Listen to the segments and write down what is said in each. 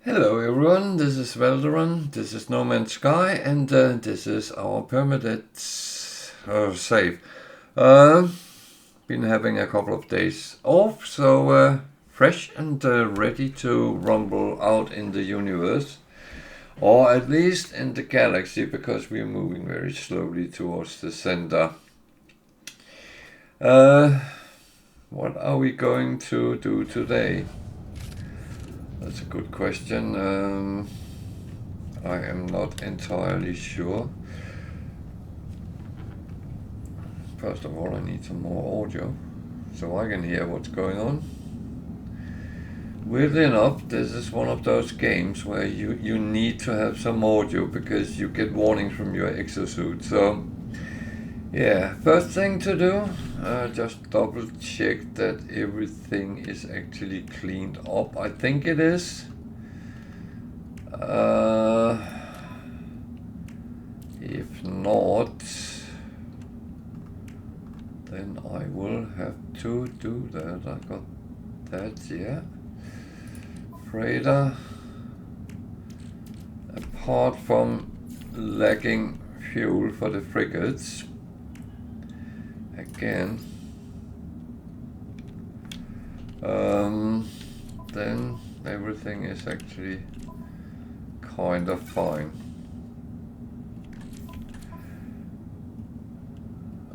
Hello everyone, this is Valderon, this is No Man's Sky, and this is our Permadeath save. Been having a couple of days off, so fresh and ready to rumble out in the universe. Or at least in the galaxy, because we are moving very slowly towards the center. What are we going to do today? That's a good question. I am not entirely sure. First of all, I need some more audio so I can hear what's going on. Weirdly enough, this is one of those games where you need to have some audio because you get warnings from your exosuit. So, yeah, first thing to do, just double check that everything is actually cleaned up. I think it is. If not, then I will have to do that. I got that, yeah. Freighter. Apart from lacking fuel for the frigates, again, then everything is actually kind of fine.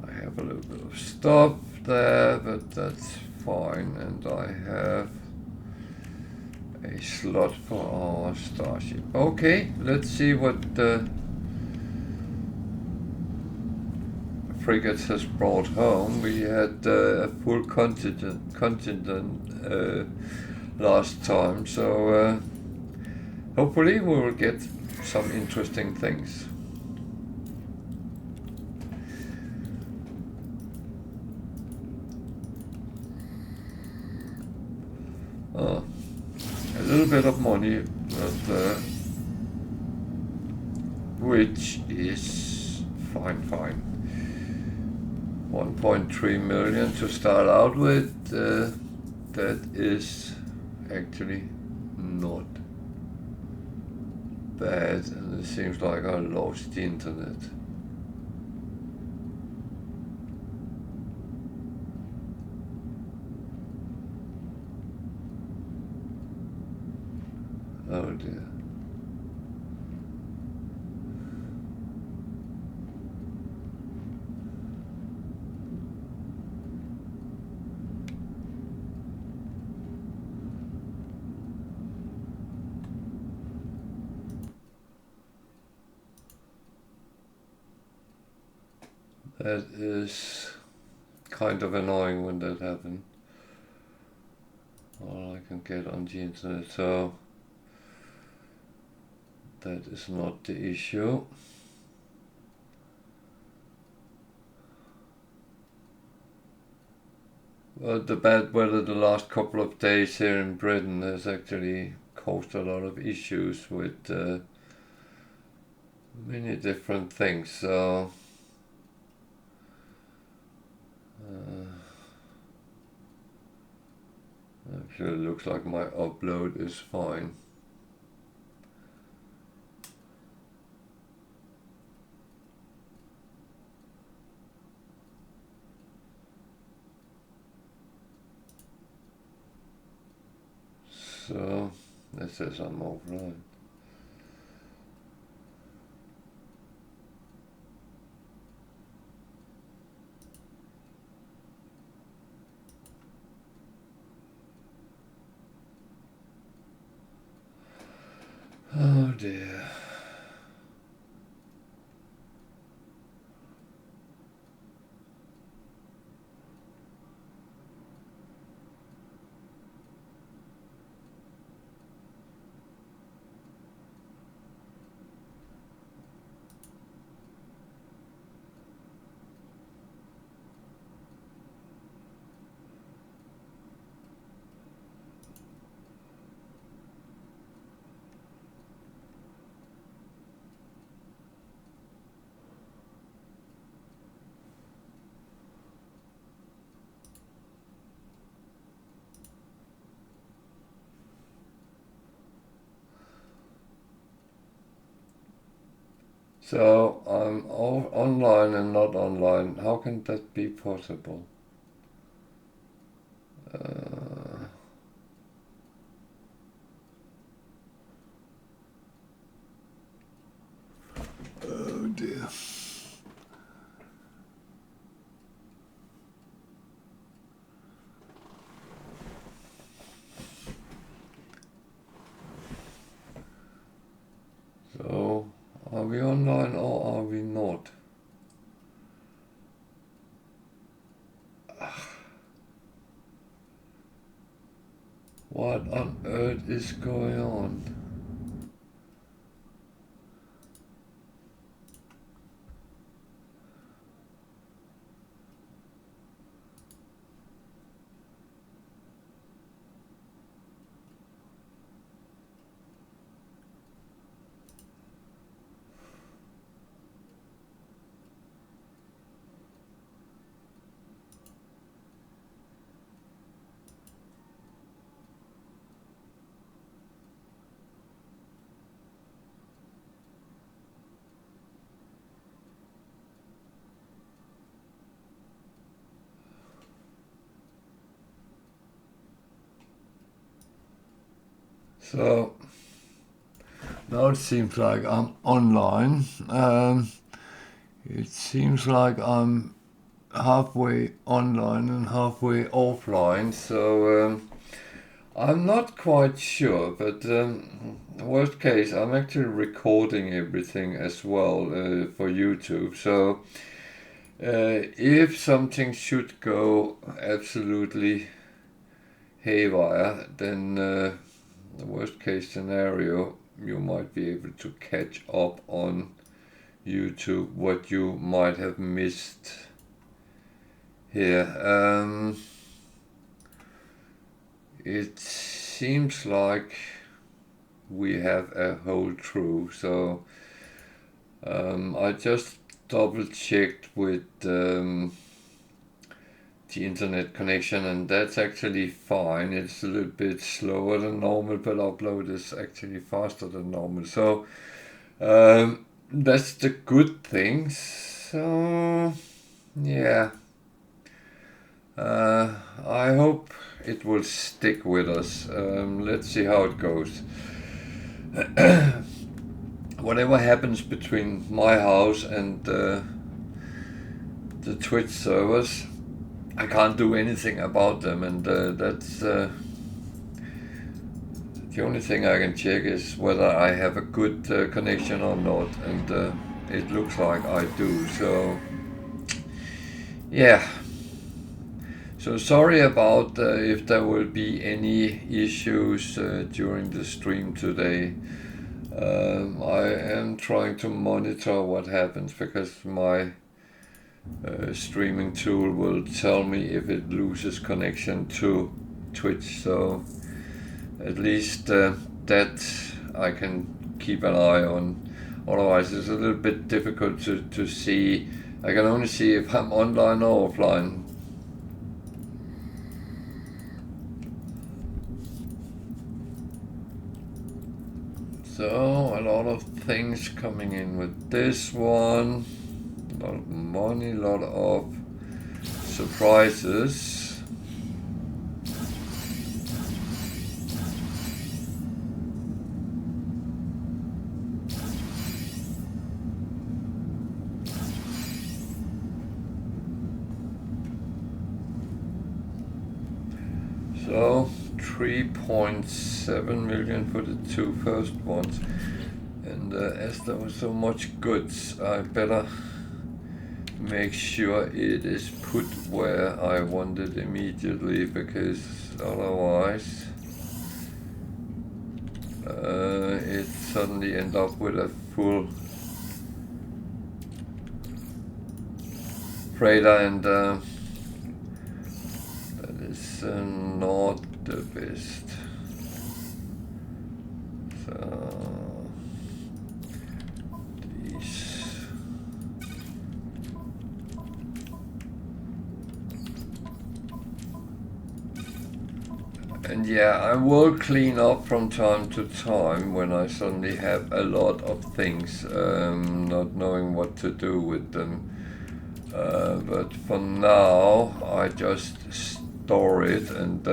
I have a little bit of stuff there, but that's fine, and I have a slot for our starship. Okay, let's see what the frigates has brought home. We had a full contingent last time, so hopefully we will get some interesting things. A little bit of money, but which is fine. 1.3 million to start out with. That is actually not bad, and it seems like I lost the internet. Oh dear. That is kind of annoying when that happens. All I can get on the internet, so that is not the issue. But the bad weather the last couple of days here in Britain has actually caused a lot of issues with many different things, so actually it looks like my upload is fine. So that says I'm offline. Oh dear. So I'm online and not online. How can that be possible? Oh dear. So, are we online or are we not? What on earth is going on? So, now it seems like I'm online. It seems like I'm halfway online and halfway offline, so I'm not quite sure, but worst case, I'm actually recording everything as well for YouTube, so if something should go absolutely haywire, then the worst case scenario, you might be able to catch up on YouTube what you might have missed here. It seems like we have a whole through, so I just double checked with the internet connection, and that's actually fine. It's a little bit slower than normal, but upload is actually faster than normal, so that's the good thing. So yeah, I hope it will stick with us. Let's see how it goes. Whatever happens between my house and the Twitch servers, I can't do anything about them, and that's the only thing I can check is whether I have a good connection or not, and it looks like I do, so yeah. So sorry about if there will be any issues during the stream today. I am trying to monitor what happens, because my streaming tool will tell me if it loses connection to Twitch, so at least that I can keep an eye on. Otherwise it's a little bit difficult to see. I can only see if I'm online or offline. So a lot of things coming in with this one, a lot of money, a lot of surprises. So 3.7 million for the two first ones, and as there was so much goods, I better make sure it is put where I want it immediately, because otherwise it suddenly end up with a full freighter, and that is not the best. So these, and And yeah, I will clean up from time to time when I suddenly have a lot of things, not knowing what to do with them. But for now, I just store it, and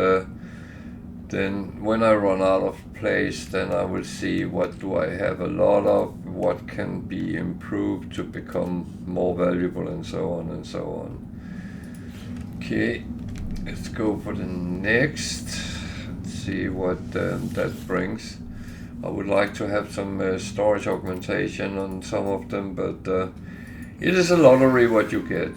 then when I run out of place, then I will see what do I have a lot of, what can be improved to become more valuable, and so on and so on. Okay, let's go for the next. Let's see what that brings. I would like to have some storage augmentation on some of them, but it is a lottery what you get.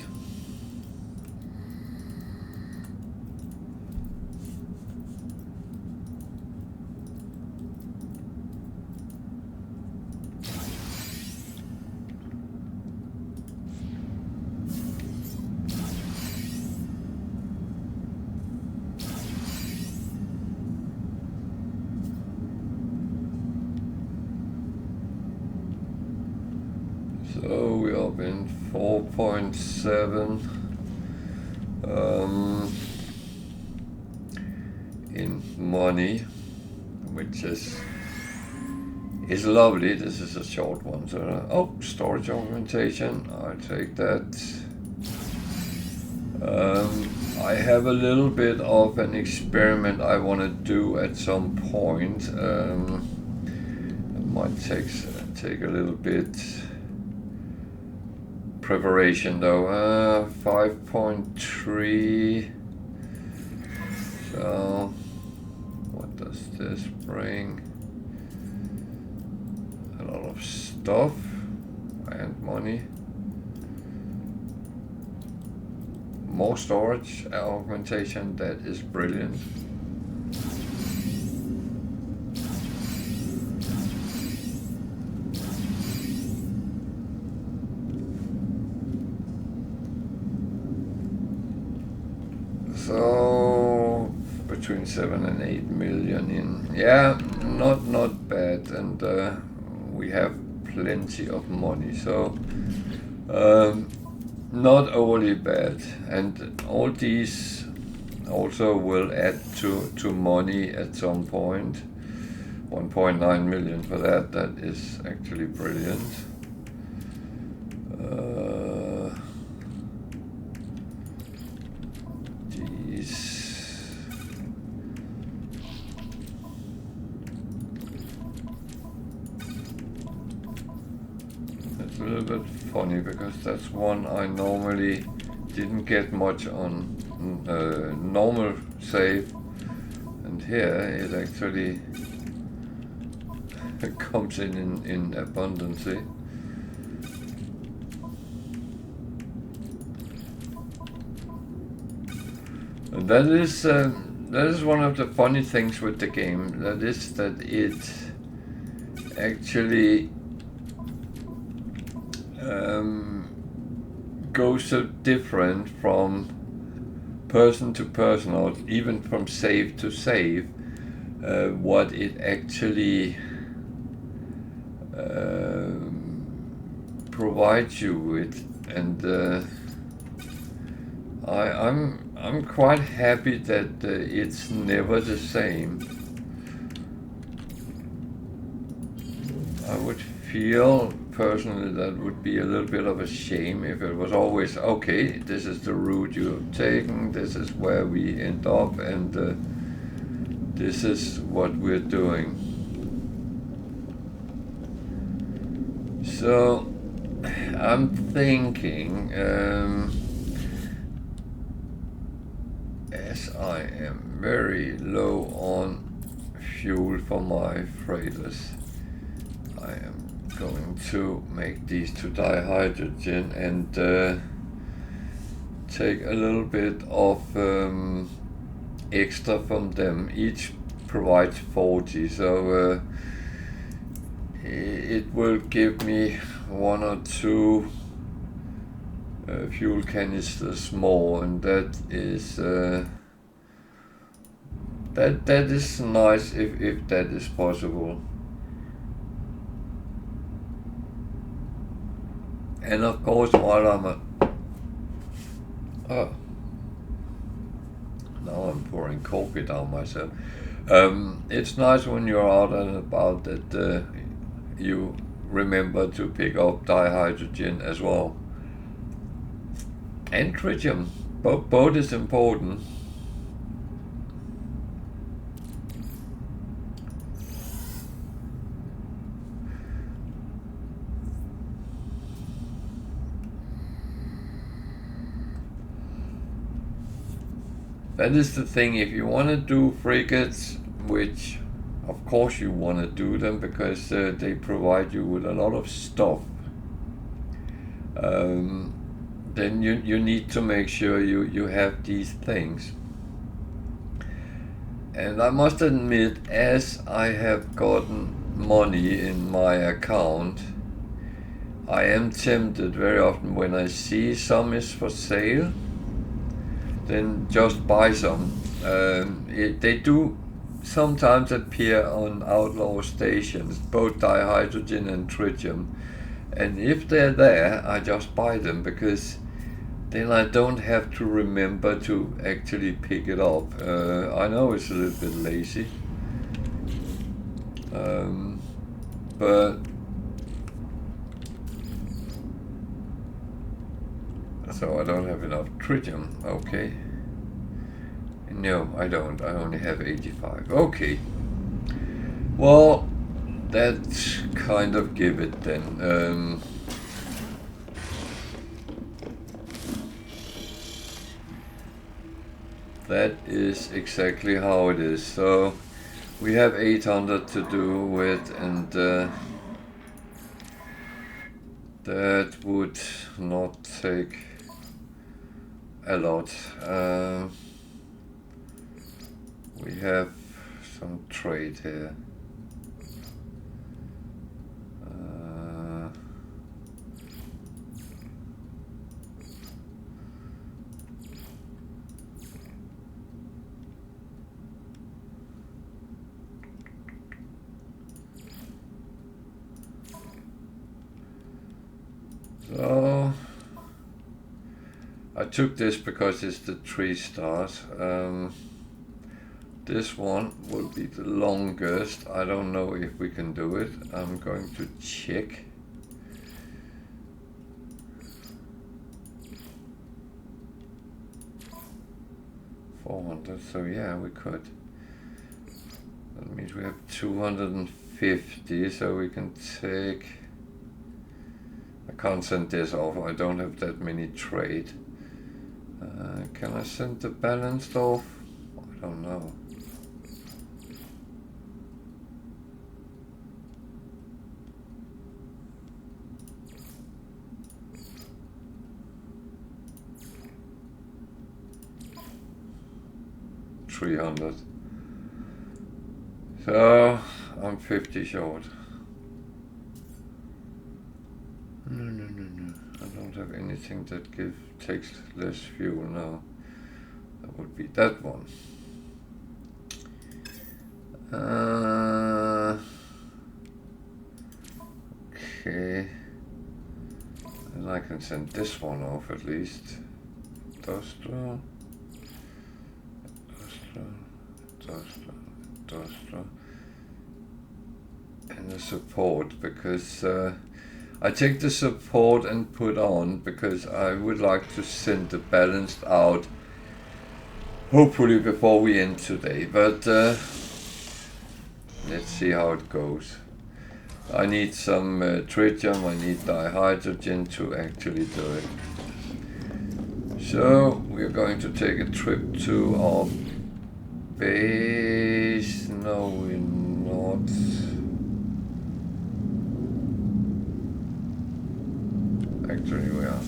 So we are in 4.7 in money, which is lovely. This is a short one, so oh, storage augmentation, I'll take that. I have a little bit of an experiment I want to do at some point. It might take a little bit preparation though. 5.3. So what does this bring? A lot of stuff and money. More storage augmentation, that is brilliant. So between 7 and 8 million in, yeah, not bad, and we have plenty of money, so not overly bad, and all these also will add to money at some point. 1.9 million for that. That is actually brilliant. A little bit funny because that's one I normally didn't get much on normal save, and here it actually comes in abundance. And that is one of the funny things with the game. That is that it actually goes so different from person to person, or even from save to save, what it actually provides you with, and I'm quite happy that it's never the same. I would feel personally that would be a little bit of a shame if it was always, okay, this is the route you have taken, this is where we end up, and this is what we're doing. So I'm thinking, as I am very low on fuel for my freighters, I am going to make these to dihydrogen and take a little bit of extra from them. Each provides 40, so it will give me 1 or 2 fuel canisters more, and that is that is nice if that is possible. And of course, while I'm now I'm pouring coffee down myself. It's nice when you're out and about that you remember to pick up dihydrogen as well. And tritium. Both is important. That is the thing, if you want to do frigates, which of course you want to do them because they provide you with a lot of stuff, then you need to make sure you have these things. And I must admit, as I have gotten money in my account, I am tempted very often when I see some is for sale, then just buy some. They do sometimes appear on outlaw stations, both dihydrogen and tritium, and if they're there, I just buy them because then I don't have to remember to actually pick it up. I know it's a little bit lazy, but so I don't have enough tritium. Okay. No, I don't. I only have 85. Okay. Well, that's kind of give it then. That is exactly how it is. So we have 800 to do with, and that would not take a lot. We have some trade here. So I took this because it's the 3 stars. This one will be the longest. I don't know if we can do it. I'm going to check. $400, so yeah, we could. That means we have 250, so we can take... I can't send this off, I don't have that many trade. Can I send the balanced off? I don't know. $300. So I'm 50 short. No. I don't have anything that takes less fuel now. That would be that one. Okay. And I can send this one off at least. Dostra. And the support, because I take the support and put on because I would like to send the balanced out hopefully before we end today, but let's see how it goes. I need some tritium, I need dihydrogen to actually do it. So we're going to take a trip to our base. No, we're not. Actually, we are.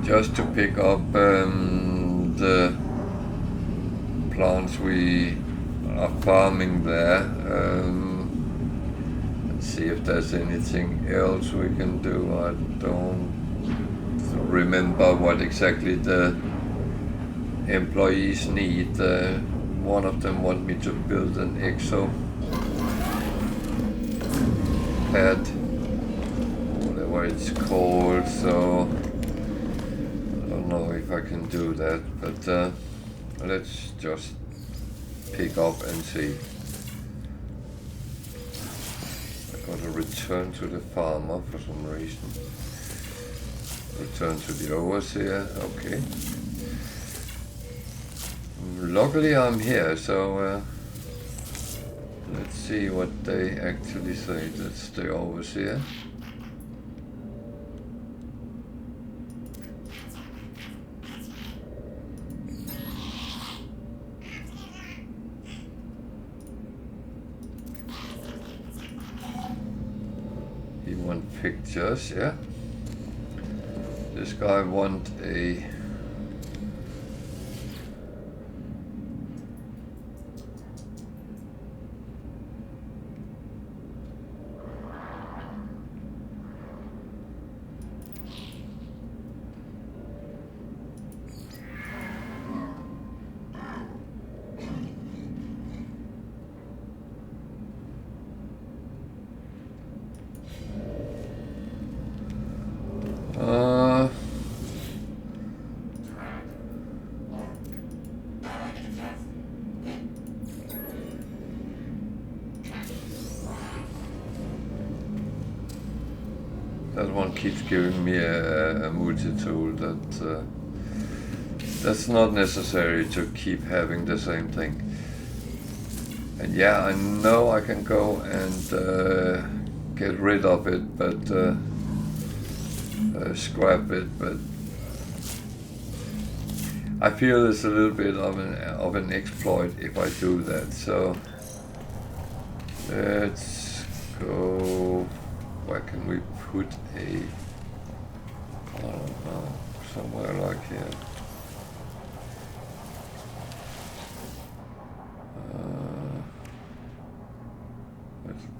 Just to pick up the plants we are farming there. Let's see if there's anything else we can do. I don't remember what exactly the employees need. One of them want me to build an exo. pad, whatever it's called, so I don't know if I can do that, but let's just pick up and see. I gotta return to the farmer for some reason. Return to the overseer, okay. Luckily I'm here, so let's see what they actually say. That's the overseer. He wants pictures, yeah. This guy wants a that one keeps giving me a multi-tool. That's not necessary to keep having the same thing. And yeah, I know I can go and get rid of it, but scrap it. But I feel it's a little bit of an exploit if I do that. So let's go. Where can we put a? I don't know, somewhere like here.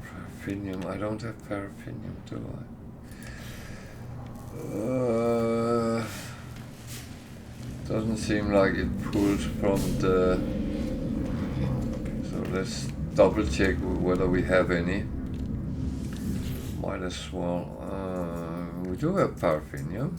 Paraffinium. I don't have paraffinium, do I? Doesn't seem like it pulls from the. So let's double check whether we have any. Might as well. We do have paraffinium.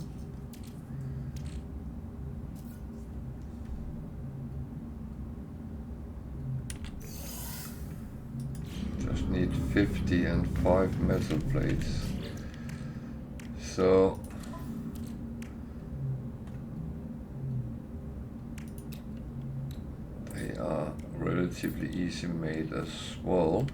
Just need 50 and 5 metal plates. So they are relatively easy made as well.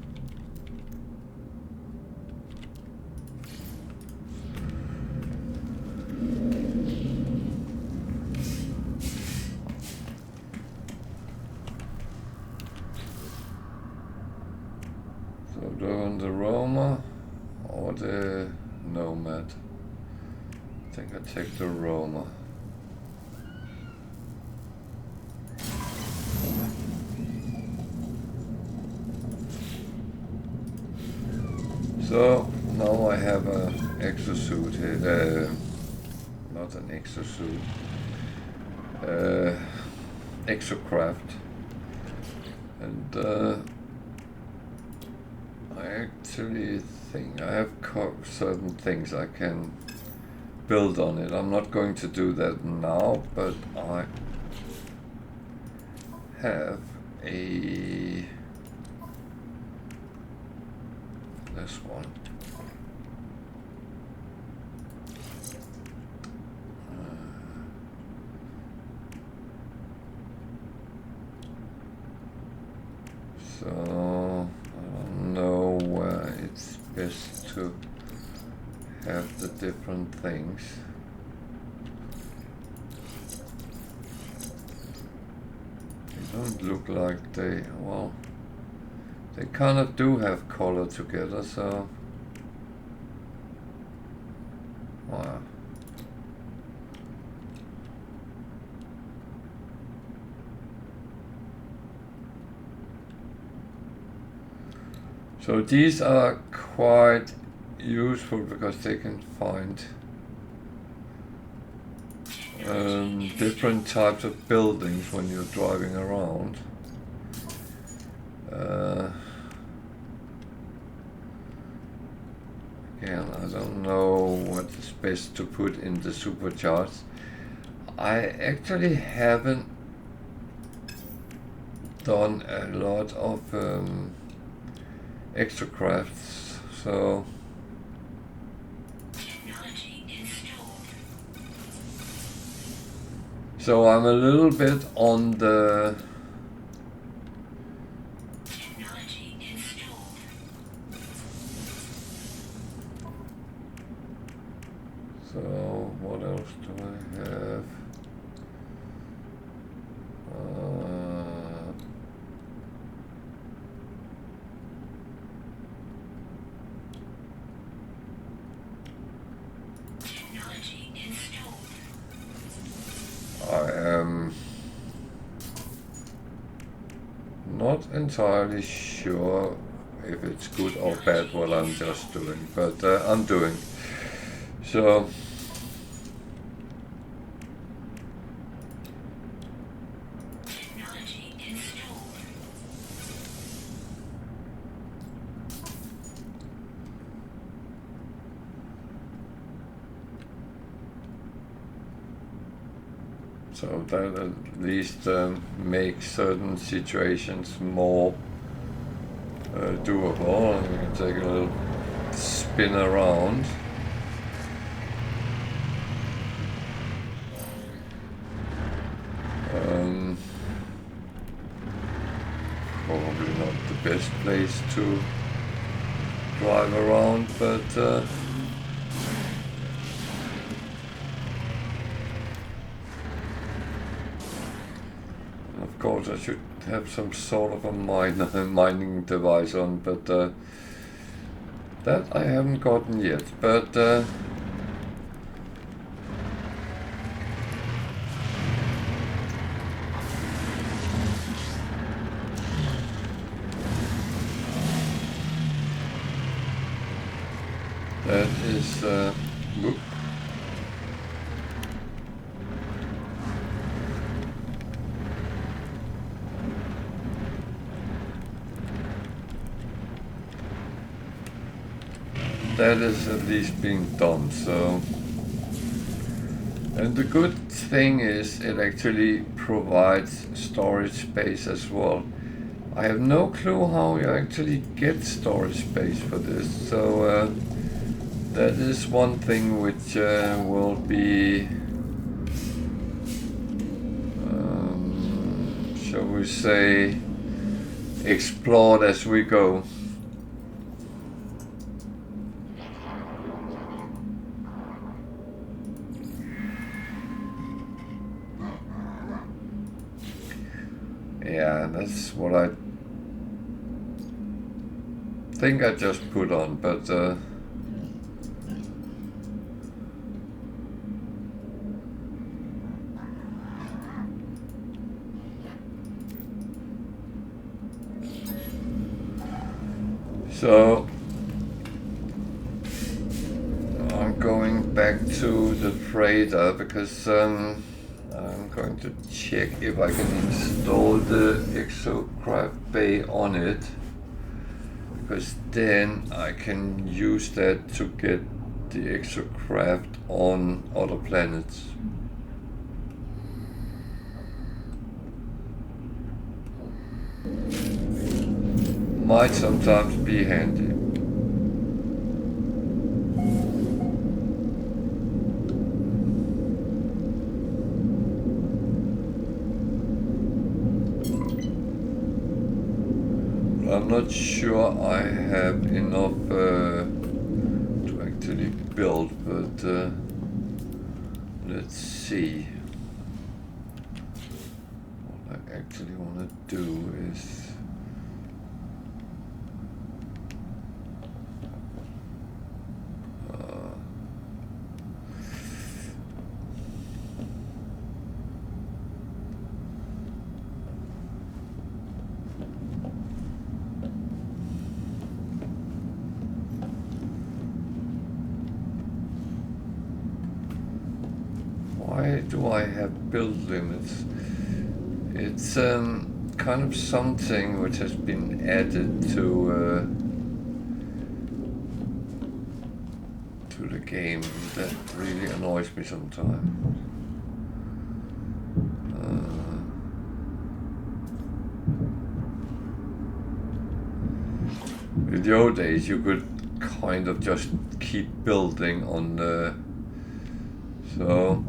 The Roma or the Nomad? I think I take the Roma. So now I have an exosuit here, not an exosuit, exocraft, and I actually think I have certain things I can build on it. I'm not going to do that now, but I have a this one. So I don't know where it's best to have the different things. They don't look like they, well, they kind of do have color together, so wow. So these are quite useful because they can find different types of buildings when you're driving around. don't know what is best to put in the supercharged. I actually haven't done a lot of extra crafts, so I'm a little bit on the so what else do I have? I am not entirely sure if it's good or bad what I'm just doing, but I'm doing. So that at least makes certain situations more doable. I'm going to take a little spin around. Probably not the best place to drive around, but of course I should have some sort of a mining device on, but that I haven't gotten yet. But that is whoop. That is at least being done. So, and the good thing is it actually provides storage space as well. I have no clue how you actually get storage space for this, so that is one thing which will be, shall we say, explored as we go. Yeah, that's what I think I just put on, but so I'm going back to the freighter because I'm going to check if I can install the exocraft bay on it, because then I can use that to get the exocraft on other planets. Might sometimes be handy. I'm not sure I have enough to actually build, but let's see. What I actually want to do is why do I have build limits? It's kind of something which has been added to game that really annoys me sometimes. In the old days, you could kind of just keep building on the... So...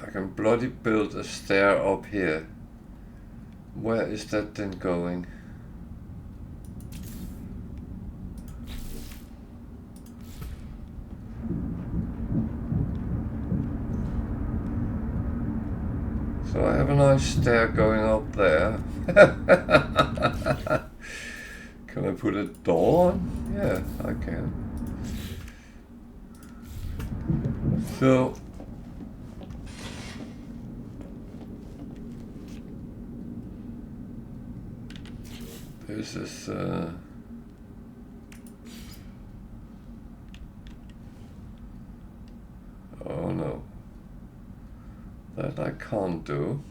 I can bloody build a stair up here. Where is that then going? So I have a nice stair going up there. Can I put a door on? Yeah, I can. So this is oh no, that I can't do.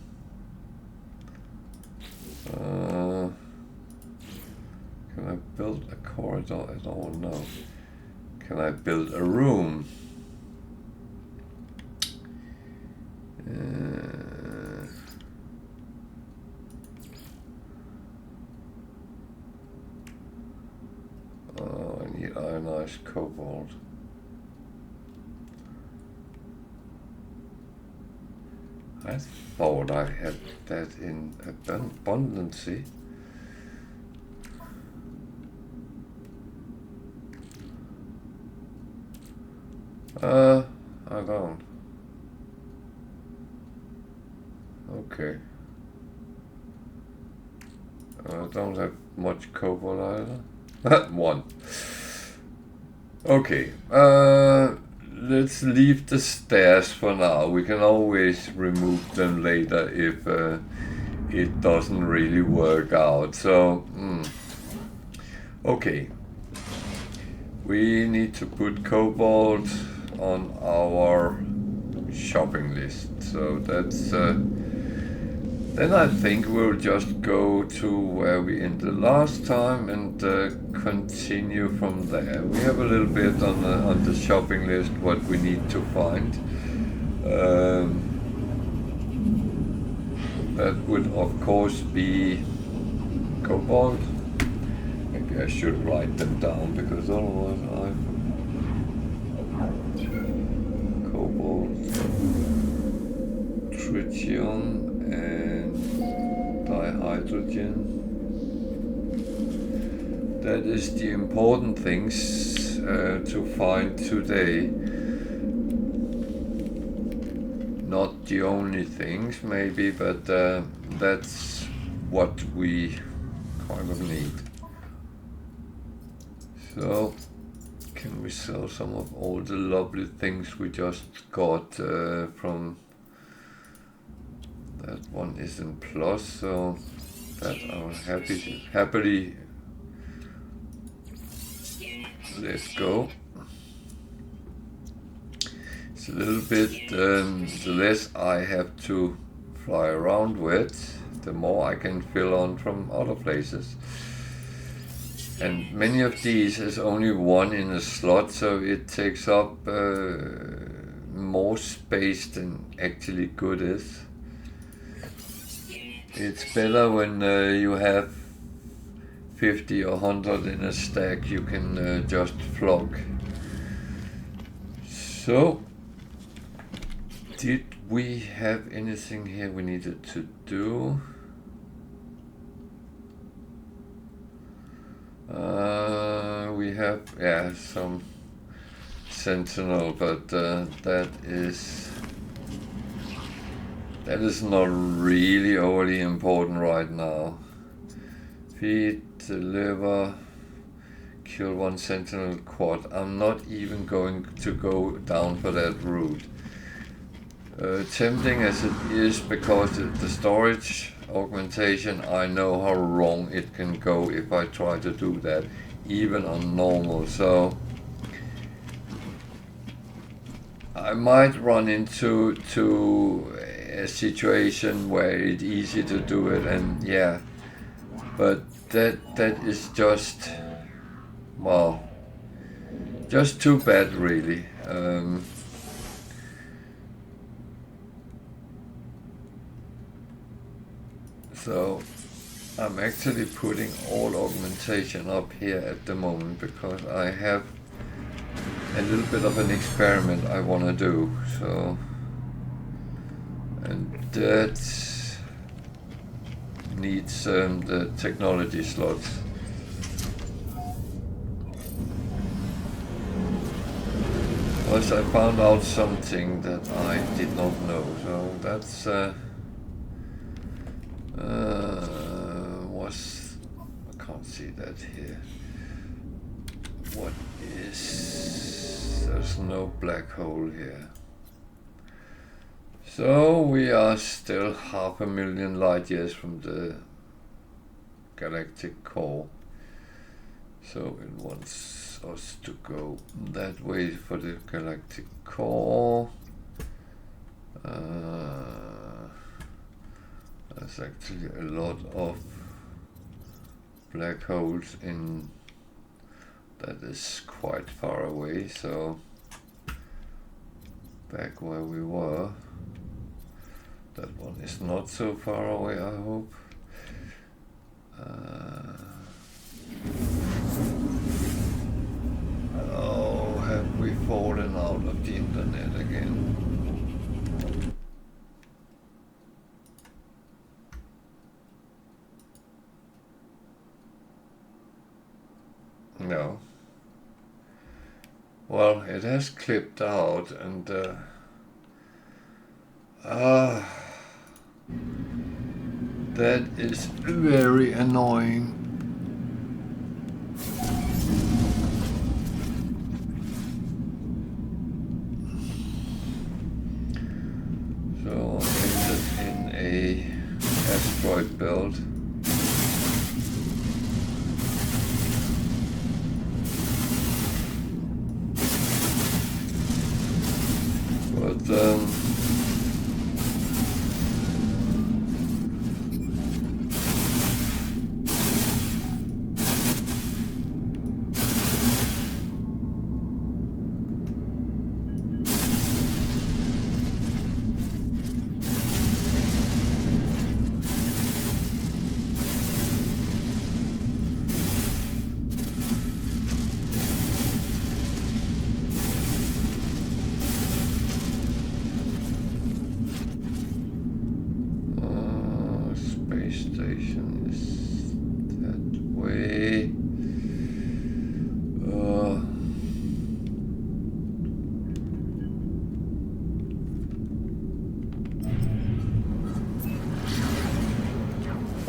Can I build a corridor at all? No. Can I build a room? Oh, I need ionized cobalt. I thought I had that in abundance. I don't. Okay. I don't have much cobalt either. One. Okay. Let's leave the stairs for now. We can always remove them later if it doesn't really work out. So, okay. We need to put cobalt on our shopping list. So that's... then I think we'll just go to where we ended last time and continue from there. We have a little bit on the shopping list what we need to find. That would of course be cobalt. Maybe I should write them down because otherwise cobalt, tritium, and dihydrogen. That is the important things to find today. Not the only things maybe, but that's what we kind of need. So can we sell some of all the lovely things we just got from... That one is in plus, so that I'll happily let go. It's a little bit, the less I have to fly around with, the more I can fill on from other places. And many of these is only one in a slot, so it takes up more space than actually good is. It's better when you have 50 or 100 in a stack, you can just flock. So, did we have anything here we needed to do? We have, yeah, some sentinel, but that is not really overly important right now. Feed, deliver, kill one sentinel quad. I'm not even going to go down for that route. Tempting as it is, because the storage augmentation, I know how wrong it can go if I try to do that, even on normal. So I might run into a situation where it's easy to do it, and yeah, but that is just, well, just too bad, really. So I'm actually putting all augmentation up here at the moment because I have a little bit of an experiment I want to do. So, and that needs the technology slots. Plus I found out something that I did not know, so that's I can't see that here. What is, there's no black hole here. So we are still 500,000 light years from the galactic core. So it wants us to go that way for the galactic core. There's actually a lot of black holes in that is quite far away, so back where we were, that one is not so far away, I hope. Oh, have we fallen out of the internet again? No. Well, it has clipped out, and that is very annoying. So I ended in a asteroid belt. But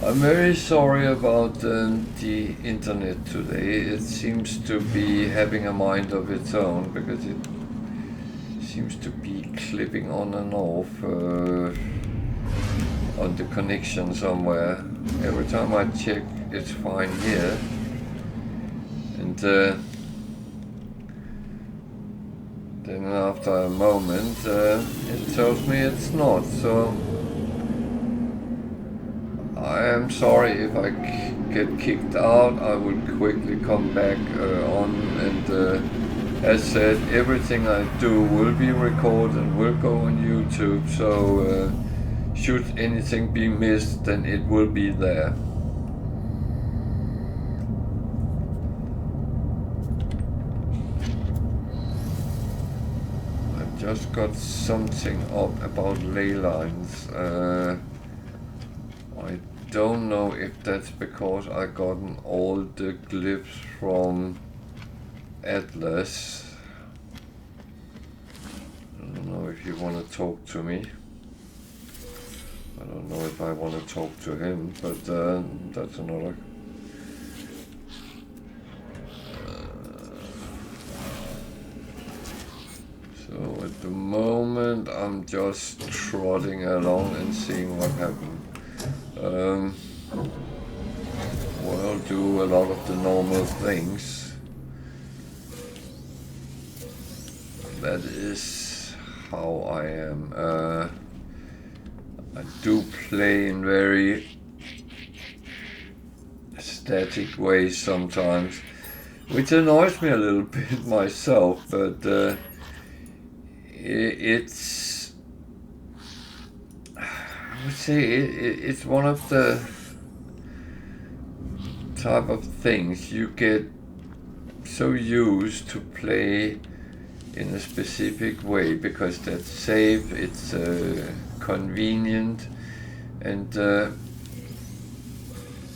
I'm very sorry about the internet today. It seems to be having a mind of its own because it seems to be clipping on and off on the connection somewhere. Every time I check, it's fine here, and then after a moment it tells me it's not. So I am sorry if I get kicked out. I will quickly come back on, and as said, everything I do will be recorded and will go on YouTube, so should anything be missed, then it will be there. I just got something up about ley lines. I don't know if that's because I gotten all the glyphs from Atlas. I don't know if you want to talk to me. I don't know if I want to talk to him, but that's another. So at the moment I'm just trotting along and seeing what happens. Well, do a lot of the normal things. That is how I am. I do play in very static ways sometimes, which annoys me a little bit myself, but it's, I would say it's one of the type of things you get so used to play in a specific way because that's safe, it's convenient, and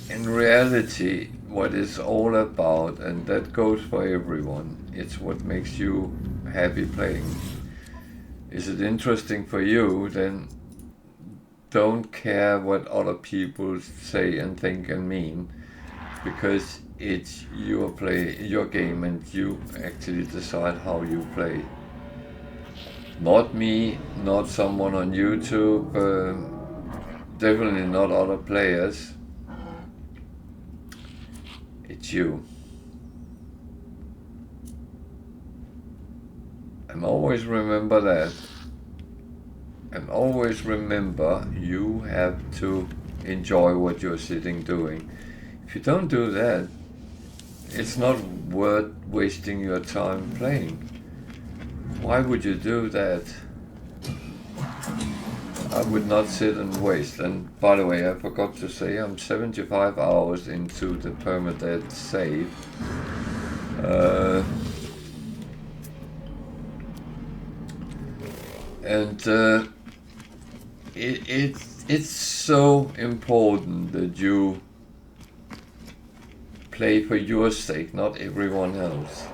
in reality what it's all about, and that goes for everyone, it's what makes you happy playing. Is it interesting for you? Then don't care what other people say and think and mean, because it's your game, and you actually decide how you play. Not me, not someone on YouTube, definitely not other players. It's you. And always remember that. And always remember you have to enjoy what you're sitting doing. If you don't do that, it's not worth wasting your time playing. Why would you do that? I would not sit and waste. And by the way, I forgot to say I'm 75 hours into the Permadeath save. It's so important that you play for your sake, not everyone else.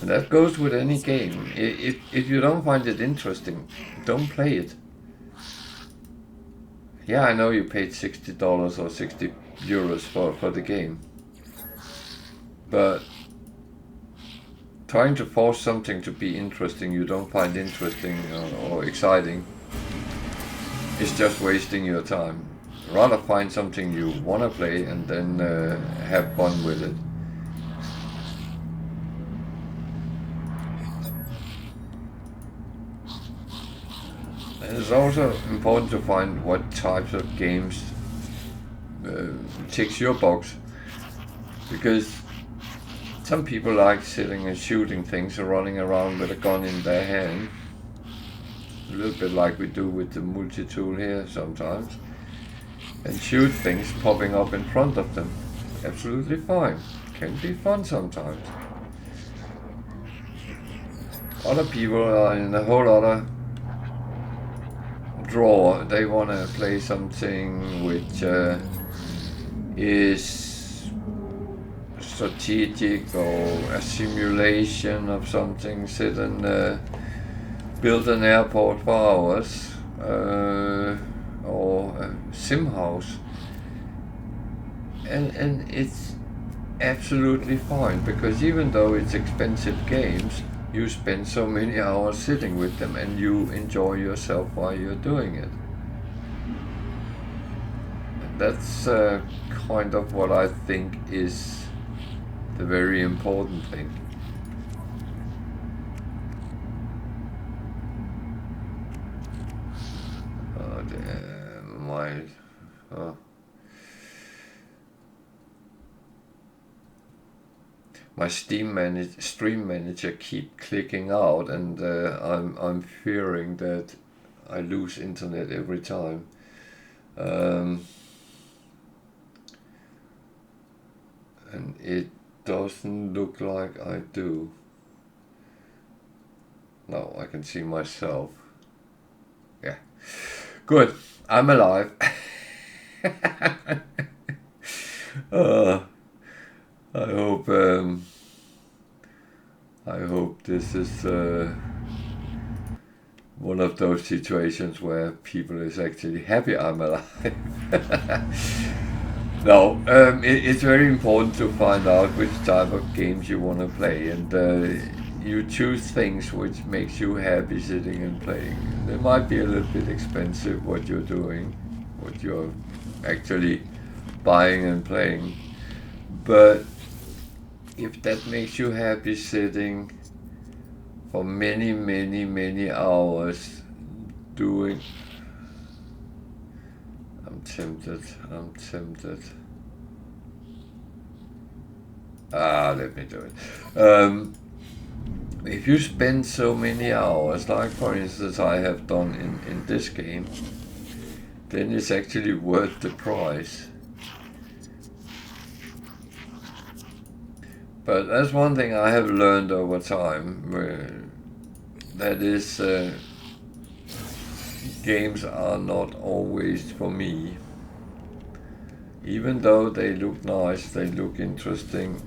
And that goes with any game. If you don't find it interesting, don't play it. Yeah, I know you paid $60 or 60 euros for the game. But trying to force something to be interesting you don't find interesting or exciting is just wasting your time. Rather find something you want to play and then have fun with it. And it's also important to find what types of games ticks your box, because some people like sitting and shooting things or running around with a gun in their hand, a little bit like we do with the multi-tool here sometimes, and shoot things popping up in front of them. Absolutely fine. Can be fun sometimes. Other people are in a whole other drawer. They want to play something which is strategic or a simulation of something. Sit and build an airport for hours, or a sim house, and it's absolutely fine, because even though it's expensive games, you spend so many hours sitting with them and you enjoy yourself while you're doing it. And that's kind of what I think is the very important thing. Oh, damn, my stream manager keep clicking out, and I'm fearing that I lose internet every time. And it doesn't look like I do. No, I can see myself. Yeah, good. I'm alive. I hope this is one of those situations where people is actually happy I'm alive. No, it's very important to find out which type of games you want to play, and you choose things which makes you happy sitting and playing. They might be a little bit expensive what you're doing, what you're actually buying and playing, but if that makes you happy sitting for many hours, doing. I'm tempted. Let me do it. If you spend so many hours, like for instance I have done in this game, then it's actually worth the price. But that's one thing I have learned over time, that is, games are not always for me. Even though they look nice, they look interesting,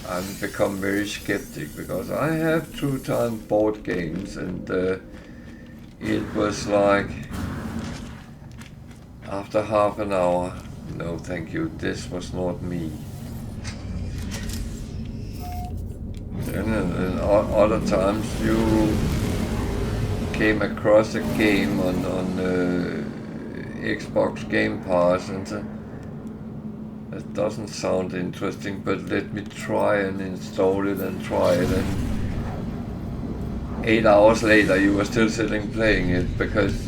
I've become very skeptic, because I have through time bought games and it was like, after half an hour, no thank you, this was not me. And other times you came across a game on Xbox Game Pass and that doesn't sound interesting, but let me try and install it and try it, and 8 hours later you were still sitting playing it because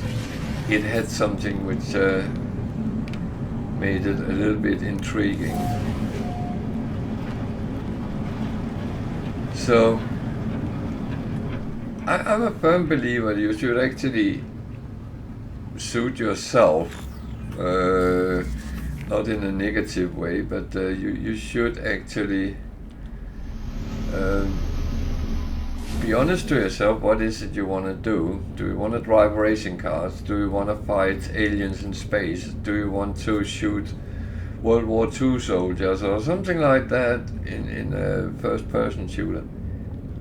it had something which made it a little bit intriguing. So I'm a firm believer you should actually suit yourself, not in a negative way, but you should actually be honest to yourself. What is it you want to do? Do you want to drive racing cars? Do you want to fight aliens in space? Do you want to shoot World War II soldiers or something like that in a first-person shooter?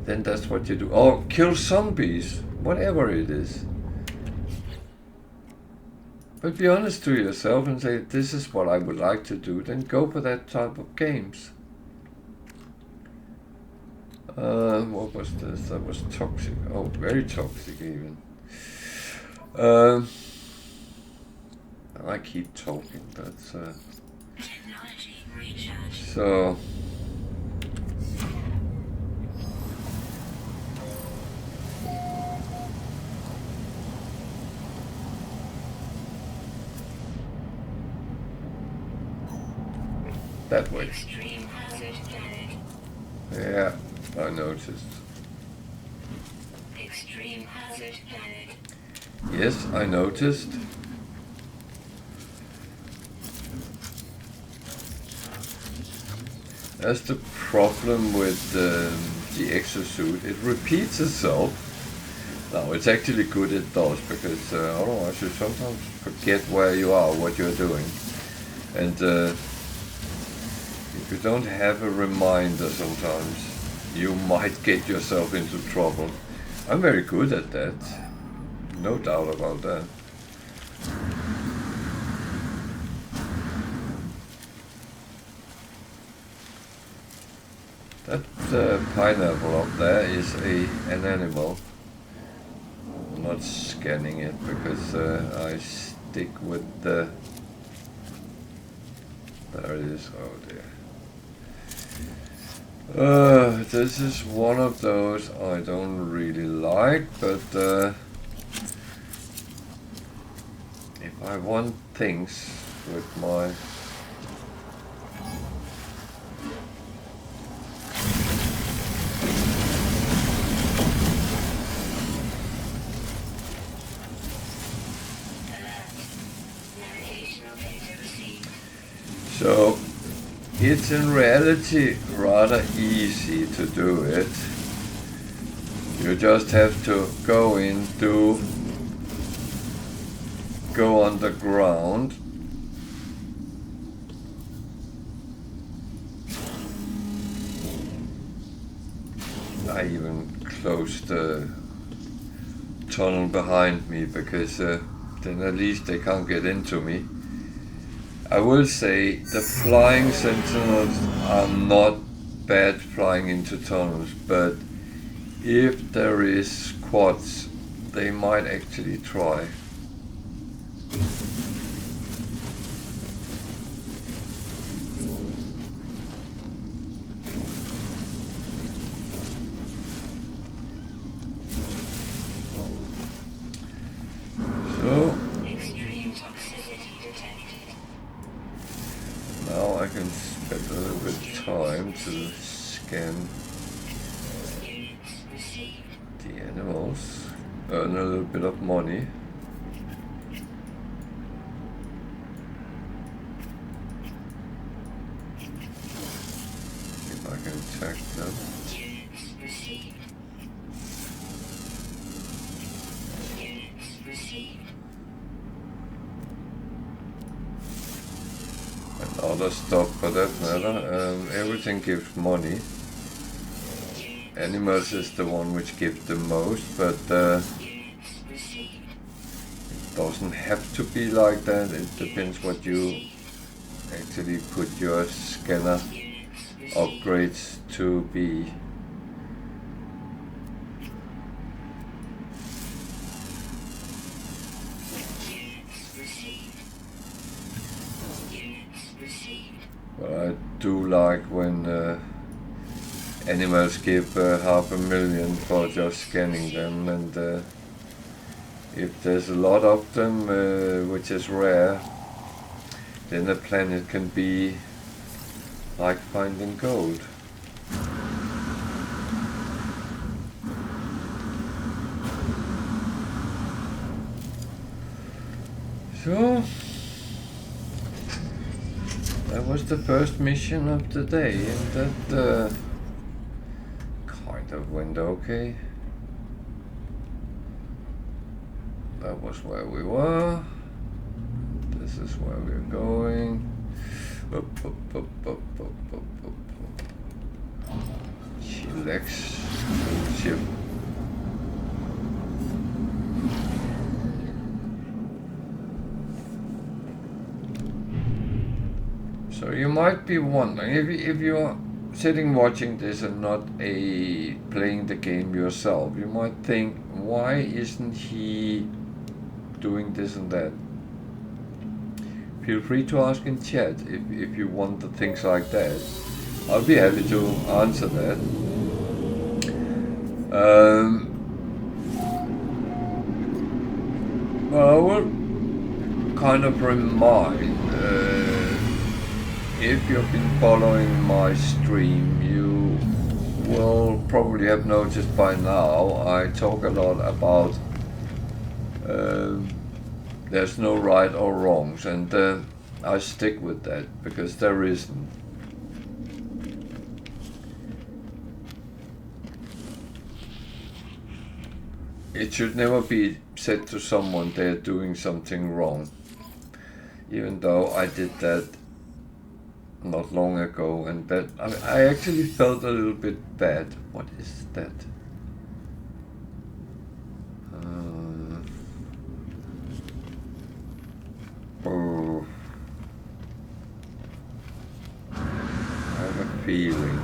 Then that's what you do. Or kill zombies, whatever it is. But be honest to yourself and say, this is what I would like to do, then go for that type of games. What was this? That was toxic. Oh, very toxic even. I keep talking, but so that way. Yeah, I noticed. Extreme hazard planet. Yes, I noticed. That's the problem with the exosuit. It repeats itself. Now, it's actually good it does, because otherwise you sometimes forget where you are, what you're doing. And if you don't have a reminder sometimes, you might get yourself into trouble. I'm very good at that. No doubt about that. That pineapple up there is an animal. I'm not scanning it because I stick with the... There it is. Oh dear. This is one of those I don't really like, but if I want things with my so it's in reality rather easy to do it. You just have to go underground. I even closed the tunnel behind me because then at least they can't get into me. I will say the flying sentinels are not bad flying into tunnels, but if there is squads, they might actually try. I can spend a little bit of time to scan the animals, earn a little bit of money. If I can attack them. And other stuff for that matter. Everything gives money. Animals is the one which gives the most, but it doesn't have to be like that. It depends what you actually put your scanner upgrades to be. But I do like when animals give $500,000 for just scanning them, and if there's a lot of them, which is rare, then a planet can be like finding gold. So that was the first mission of the day, and that kind of went okay. That was where we were. This is where we're going. Chillax ship. So you might be wondering, if you're sitting watching this and not playing the game yourself, you might think, why isn't he doing this and that? Feel free to ask in chat if you want the things like that. I'll be happy to answer that. Well, I will kind of remind, if you've been following my stream, you will probably have noticed by now I talk a lot about there's no right or wrongs, and I stick with that because there isn't. It should never be said to someone they're doing something wrong, even though I did that not long ago, and that I actually felt a little bit bad. What is that? Oh, I have a feeling.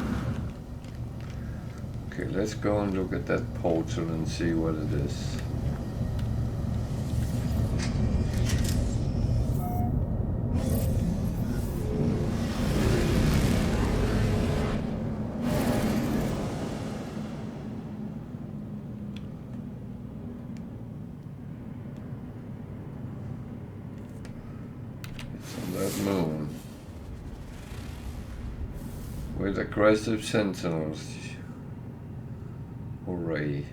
Okay, let's go and look at that portal and see what it is. Moon with aggressive sentinels. Hooray.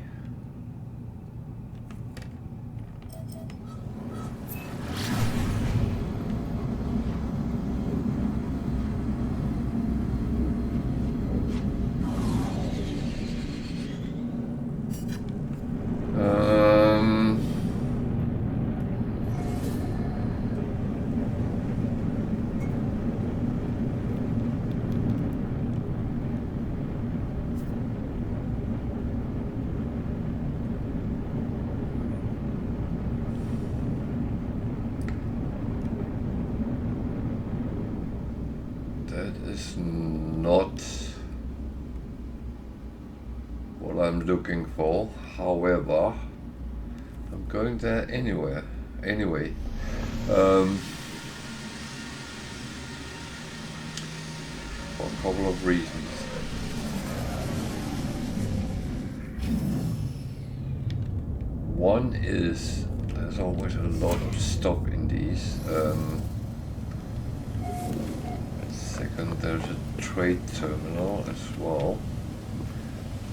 Not what I'm looking for. However, I'm going there anyway. For a couple of reasons. One is there's always a lot of stuff in these. and there's a trade terminal as well.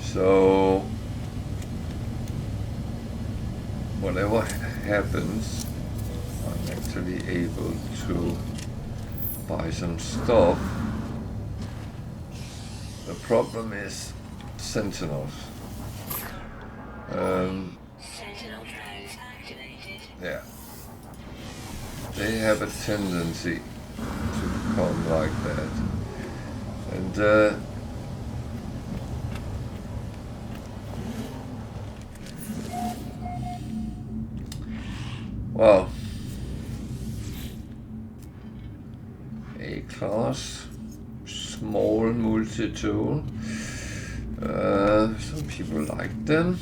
So whatever happens, I'm actually able to buy some stuff. The problem is sentinels. Sentinel drones activated. Yeah. They have a tendency to come like that. And well, A-class, small multi-tool. Some people like them.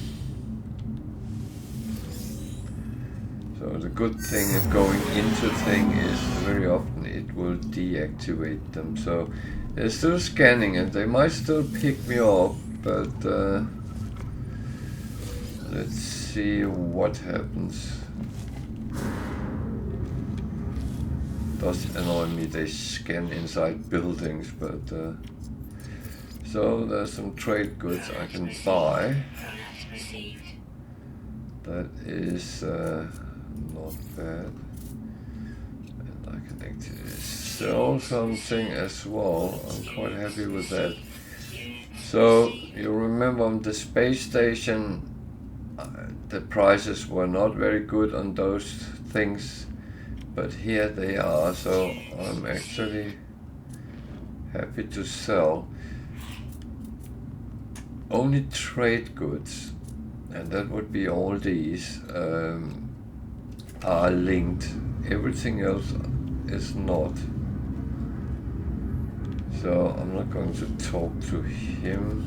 So the good thing of going into thing is very often it will deactivate them. So they're still scanning and they might still pick me up, but let's see what happens. Does annoy me, they scan inside buildings, but so there's some trade goods I can buy. That is not bad. And I can actually sell something as well. I'm quite happy with that. So you remember on the space station, the prices were not very good on those things, but here they are. So I'm actually happy to sell. Only trade goods, and that would be all these, are linked. Everything else is not. So I'm not going to talk to him,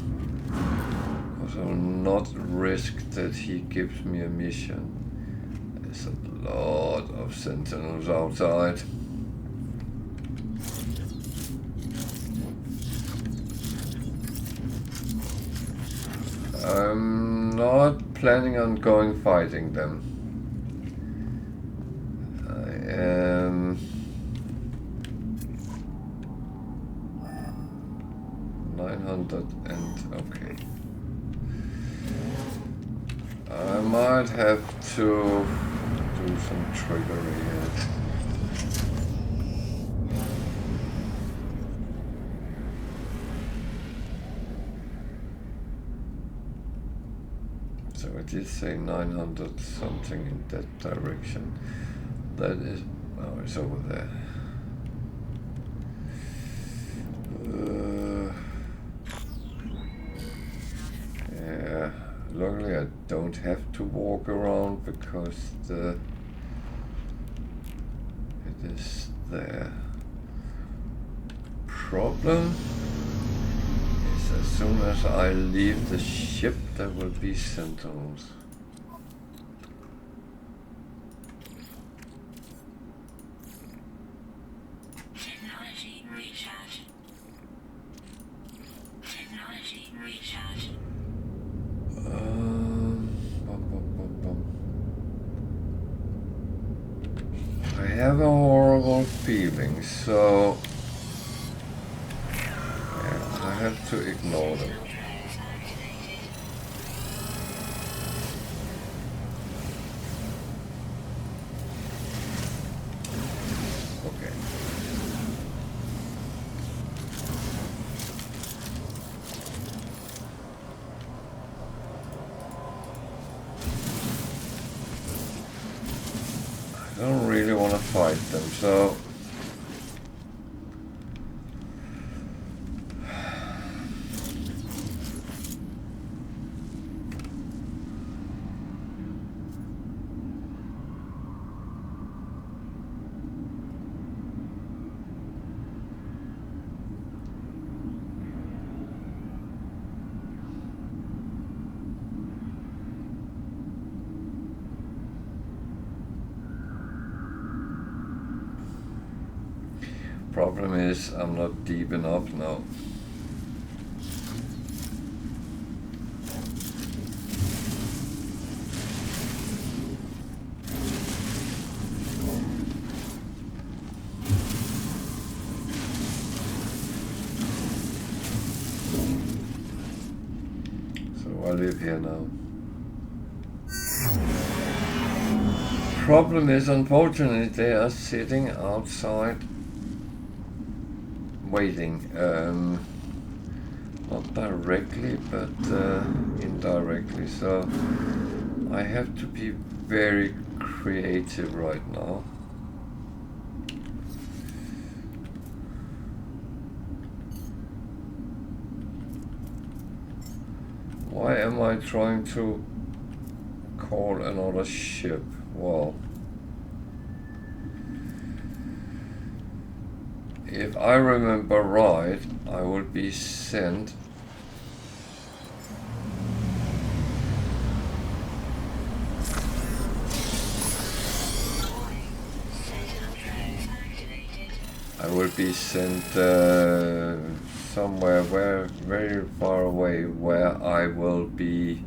because I will not risk that he gives me a mission. There's a lot of sentinels outside. I'm not planning on going fighting them. I am 900 and okay. I might have to do some trickery here. So I did say 900 something in that direction. That is, oh, it's over there. Yeah, luckily I don't have to walk around because it is there. Problem is as soon as I leave the ship, there will be sentinels. Technology recharge. Technology recharge. I have a horrible feeling, so yeah, I have to ignore them. Okay. I don't really want to fight them, so problem is I'm not deep enough now. I live here now. Problem is, unfortunately, they are sitting outside waiting. Not directly, but indirectly. So I have to be very creative right now. Why am I trying to call another ship? Well, if I remember right, I will be sent somewhere very far away, where I will be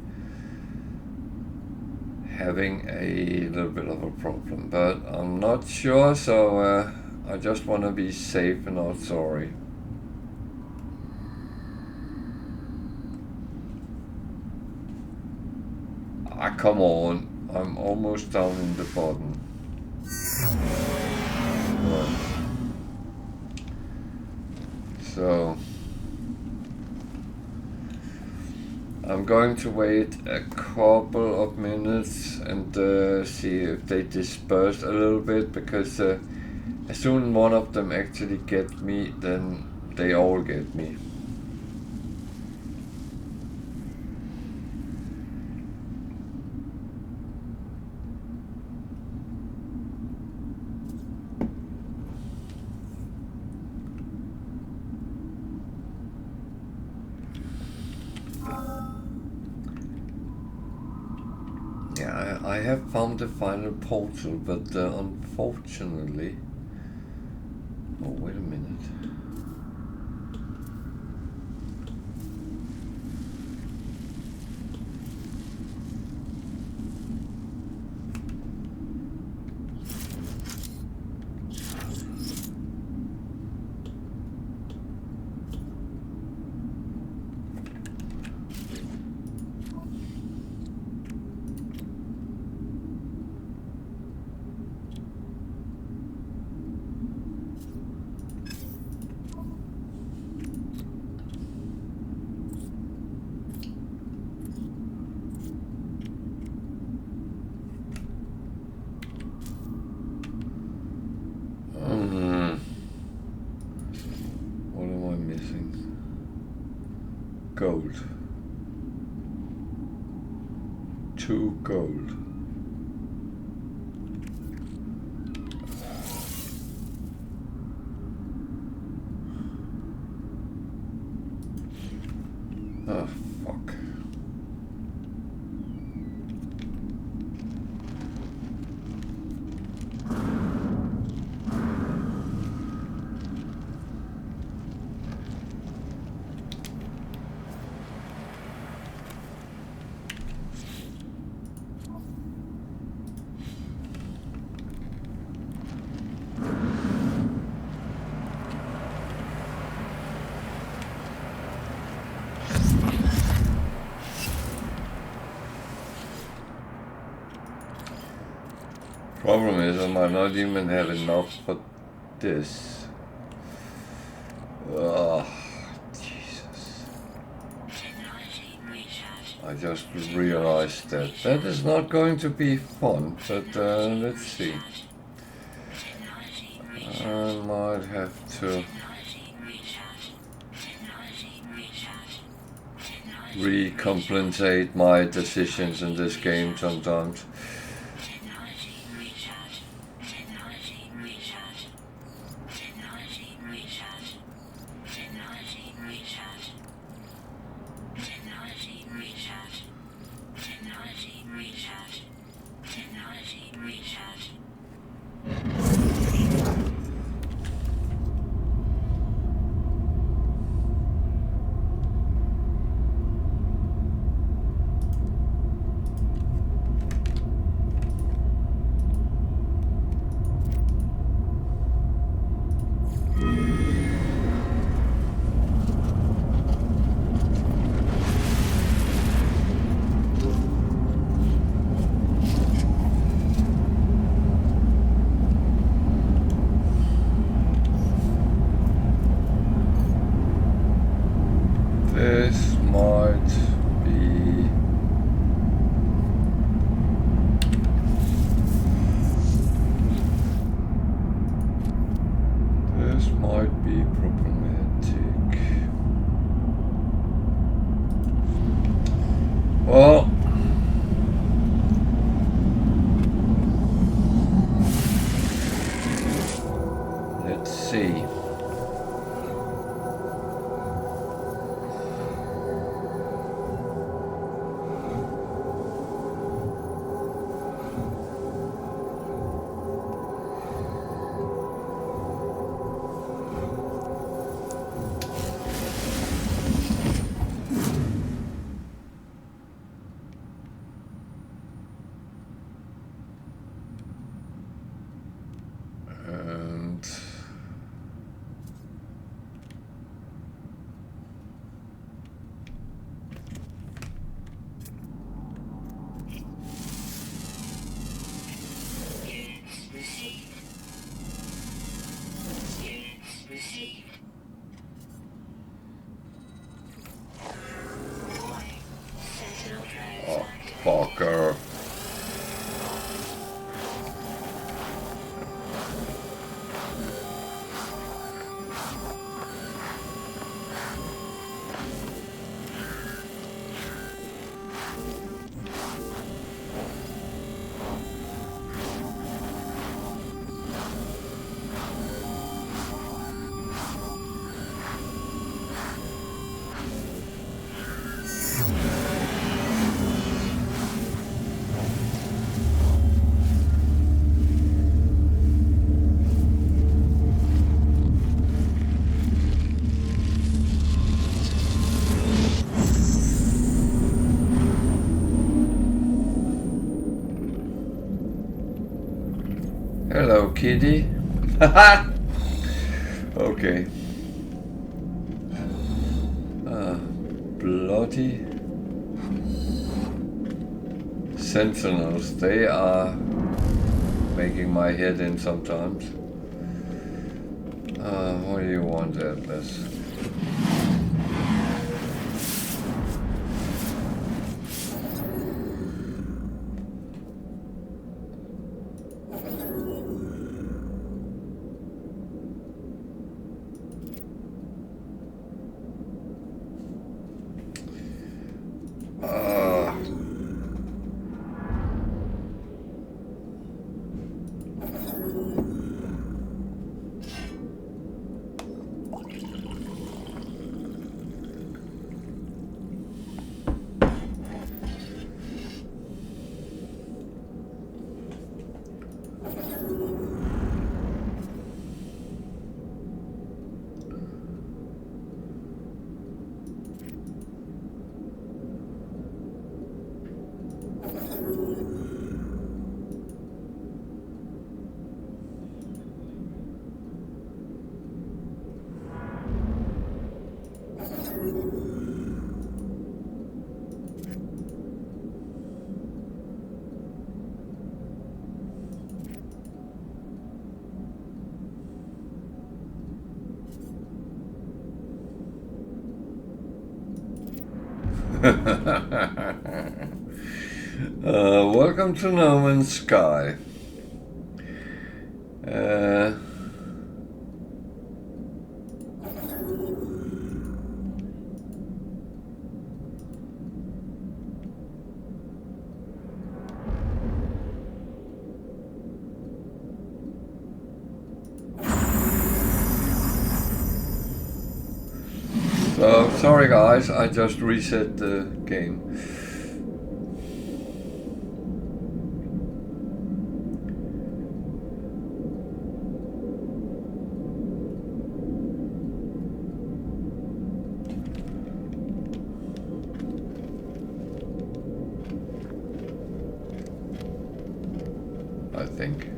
having a little bit of a problem, but I'm not sure, so I just want to be safe and not sorry. Ah, come on, I'm almost down in the bottom. Right. So I'm going to wait a couple of minutes and see if they disperse a little bit, because as soon as one of them actually get me, then they all get me. Yeah, I have found the final portal, but unfortunately... Oh, wait a minute. What am I missing? Gold. 2 gold. Oh, fuck. Problem is, I might not even have enough for this. Ugh, Jesus. I just realized that. That is not going to be fun, but let's see. I might have to recompensate my decisions in this game sometimes. This might be problematic. Well, let's see. And Units received. Units received. Warning. Sentinel drones oh, activated. fucker. Hello, kitty. Haha. Okay. Bloody sentinels. They are making my head in sometimes. What do you want, Atlas? Welcome to No Man's Sky. So, sorry guys, I just reset the game. I think.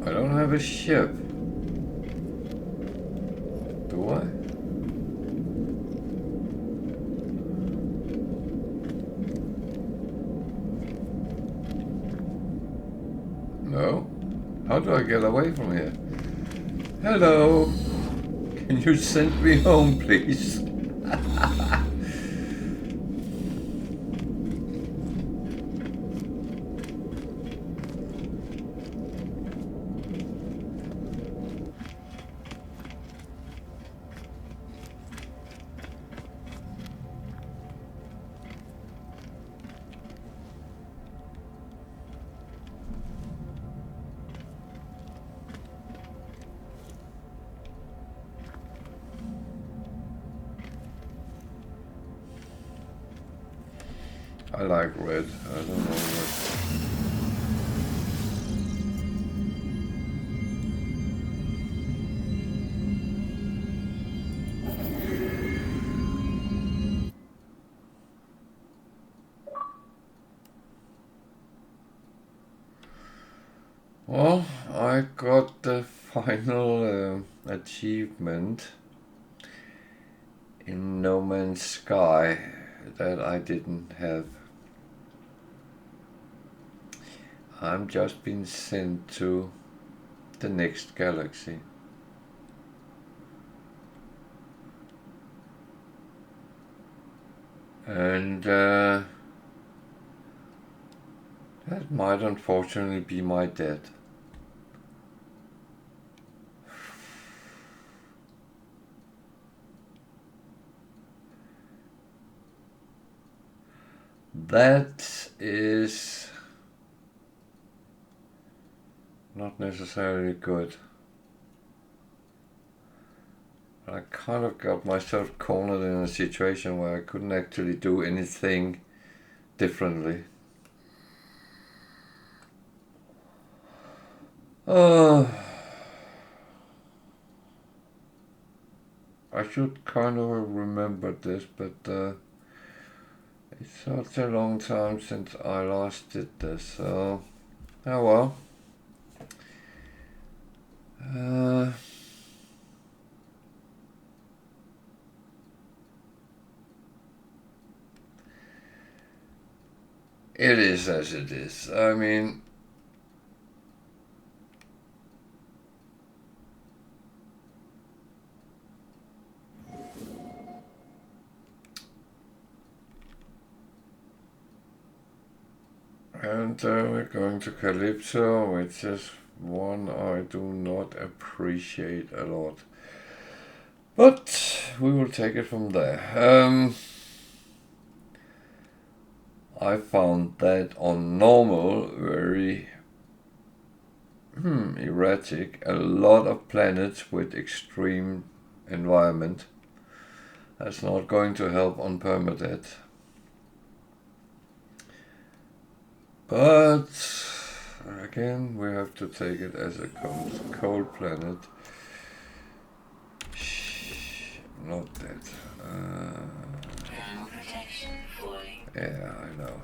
I don't have a ship. Do I? No. How do I get away from here? Hello. Can you send me home, please? I like red. I don't know what. Well, I got the final achievement in No Man's Sky that I didn't have. I'm just been sent to the next galaxy. And that might unfortunately be my death. That is not necessarily good. I kind of got myself cornered in a situation where I couldn't actually do anything differently. I should kind of remember this, but it's such a long time since I last did this, so oh well. It is as it is. I mean, and we're going to Calypso, which is one I do not appreciate a lot. But we will take it from there. I found that on normal very erratic, a lot of planets with extreme environment. That's not going to help on Permadeath. But again, we have to take it as a cold planet. Not that. Yeah, I know.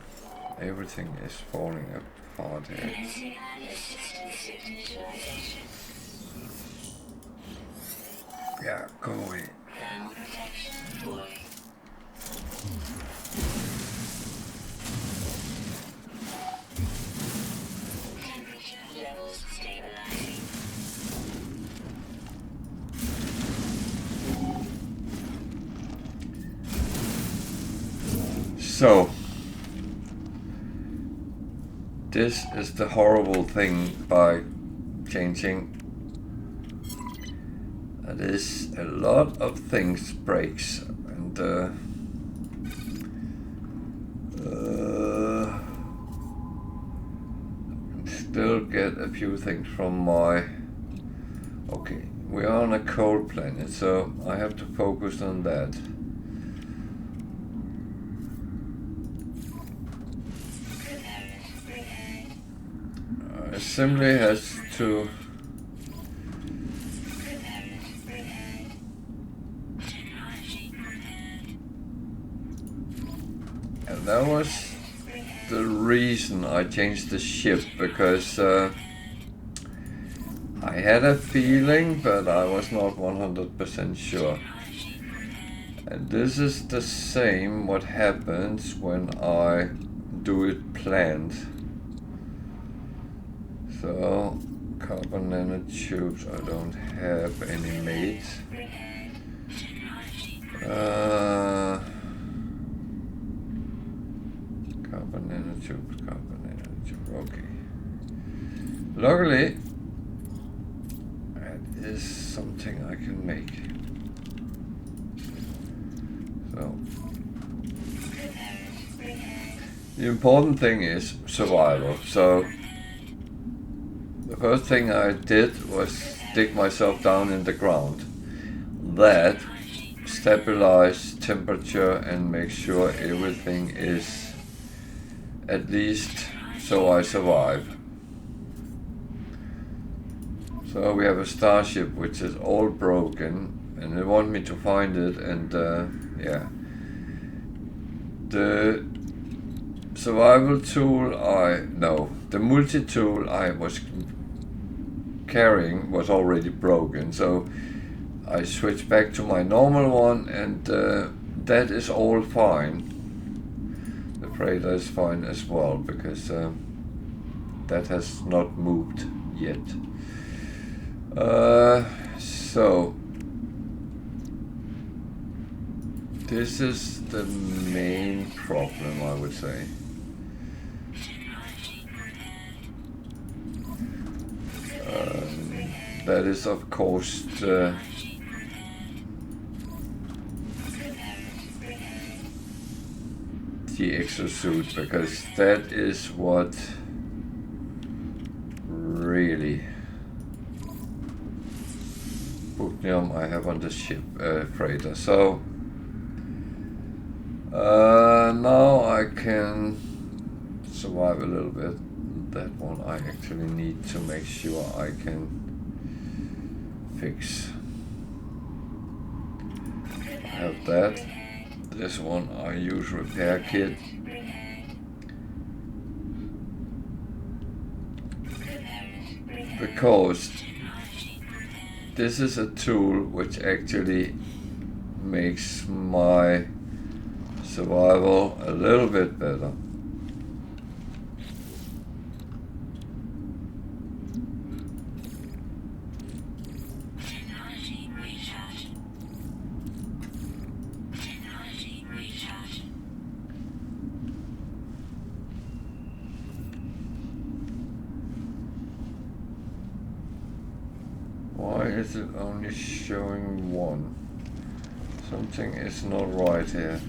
Everything is falling apart here. Yeah, go away. So, this is the horrible thing by changing. That is, a lot of things breaks, and still get a few things from my. Okay, we are on a cold planet, so I have to focus on that. Assembly has to. And that was the reason I changed the ship, because I had a feeling, but I was not 100% sure. And this is the same what happens when I do it planned. So, carbon nanotubes, I don't have any made. Luckily, that is something I can make. So, the important thing is survival. So, the first thing I did was dig myself down in the ground. That stabilize temperature and make sure everything is at least so I survive. So we have a starship which is all broken and they want me to find it, and yeah. The survival tool the multi-tool I was carrying was already broken, so I switched back to my normal one, and that is all fine. The freighter is fine as well, because that has not moved yet. So this is the main problem, I would say. That is, of course, the exosuit, because that is what really Putnium I have on the ship freighter. So now I can survive a little bit. That one I actually need to make sure I can fix. I have that. This one I use repair kit. Because this is a tool which actually makes my survival a little bit better. Why is it only showing one? Something is not right here.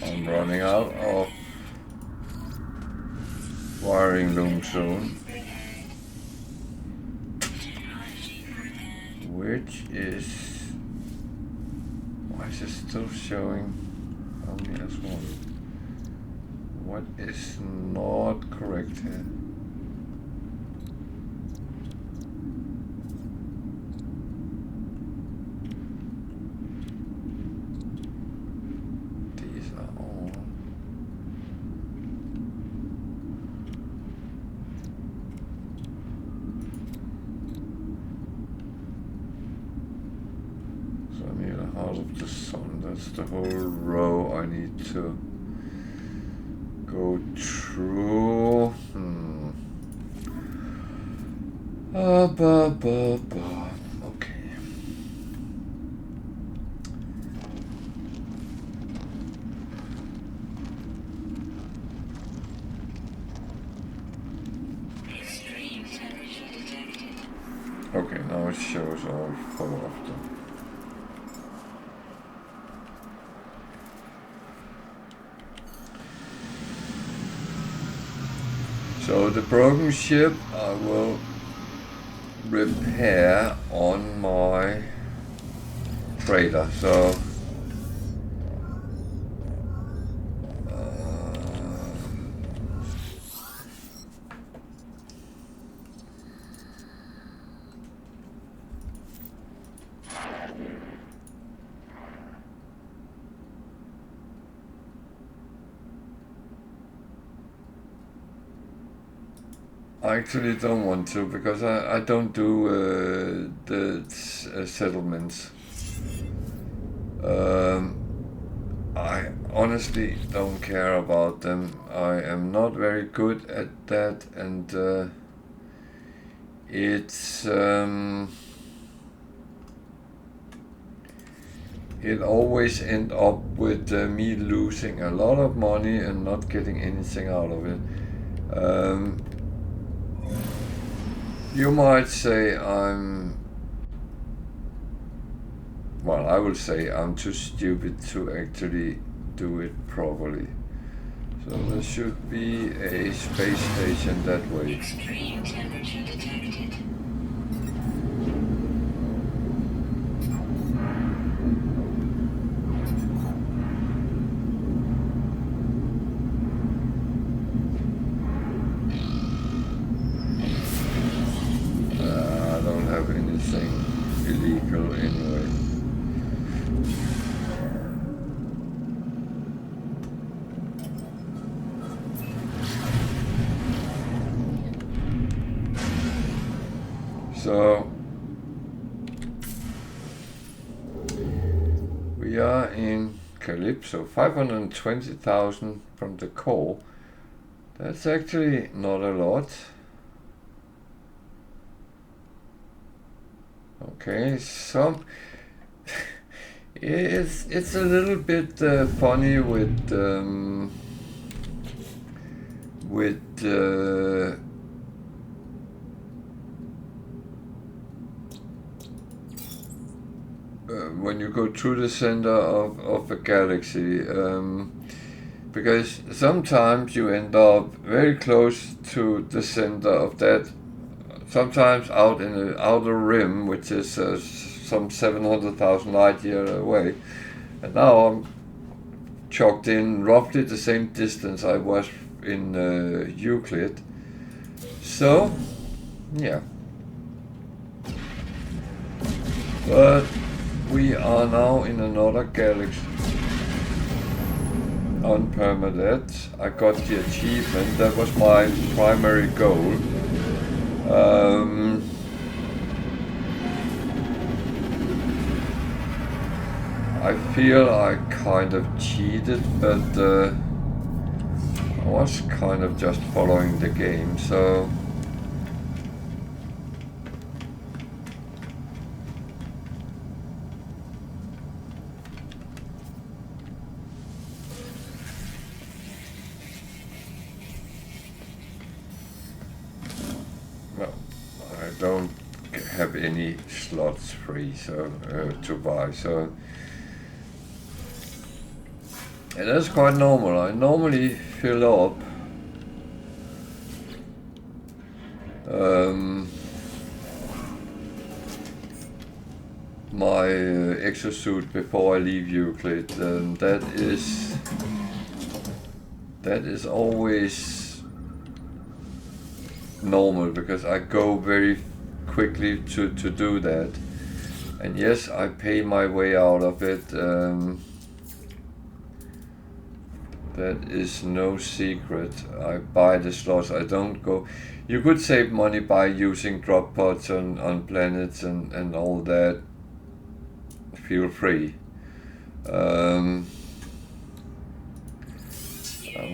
I'm running out of wiring loom soon. Which is, why is it still showing only as one? What is not correct here? These are all. Out of the sun, that's the whole row I need to go through. Okay. Okay, now it shows all four of them. So the broken ship I will repair on my freighter. So I actually don't want to, because I don't do the settlements. I honestly don't care about them. I am not very good at that, and it's it always end up with me losing a lot of money and not getting anything out of it. You might say I will say I'm too stupid to actually do it properly. So there should be a space station that way. Extreme temperature detected. I don't have anything illegal anyway. So we are in Calypso, 520,000 from the core. That's actually not a lot. Okay, so it's a little bit funny with when you go through the center of a galaxy, because sometimes you end up very close to the center of that, sometimes out in the outer rim, which is some 700,000 light year away, and now I'm chalked in roughly the same distance I was in Euclid. So, yeah. But we are now in another galaxy on Permadeath. I got the achievement. That was my primary goal. I feel I kind of cheated, but I was kind of just following the game, so well, I don't have any slots free to buy, so and that's quite normal. I normally fill up my exosuit before I leave Euclid, and that is always normal because I go very quickly to do that. And yes, I pay my way out of it. That is no secret. I buy the slots. I don't go. You could save money by using drop pods on planets and all that. Feel free. I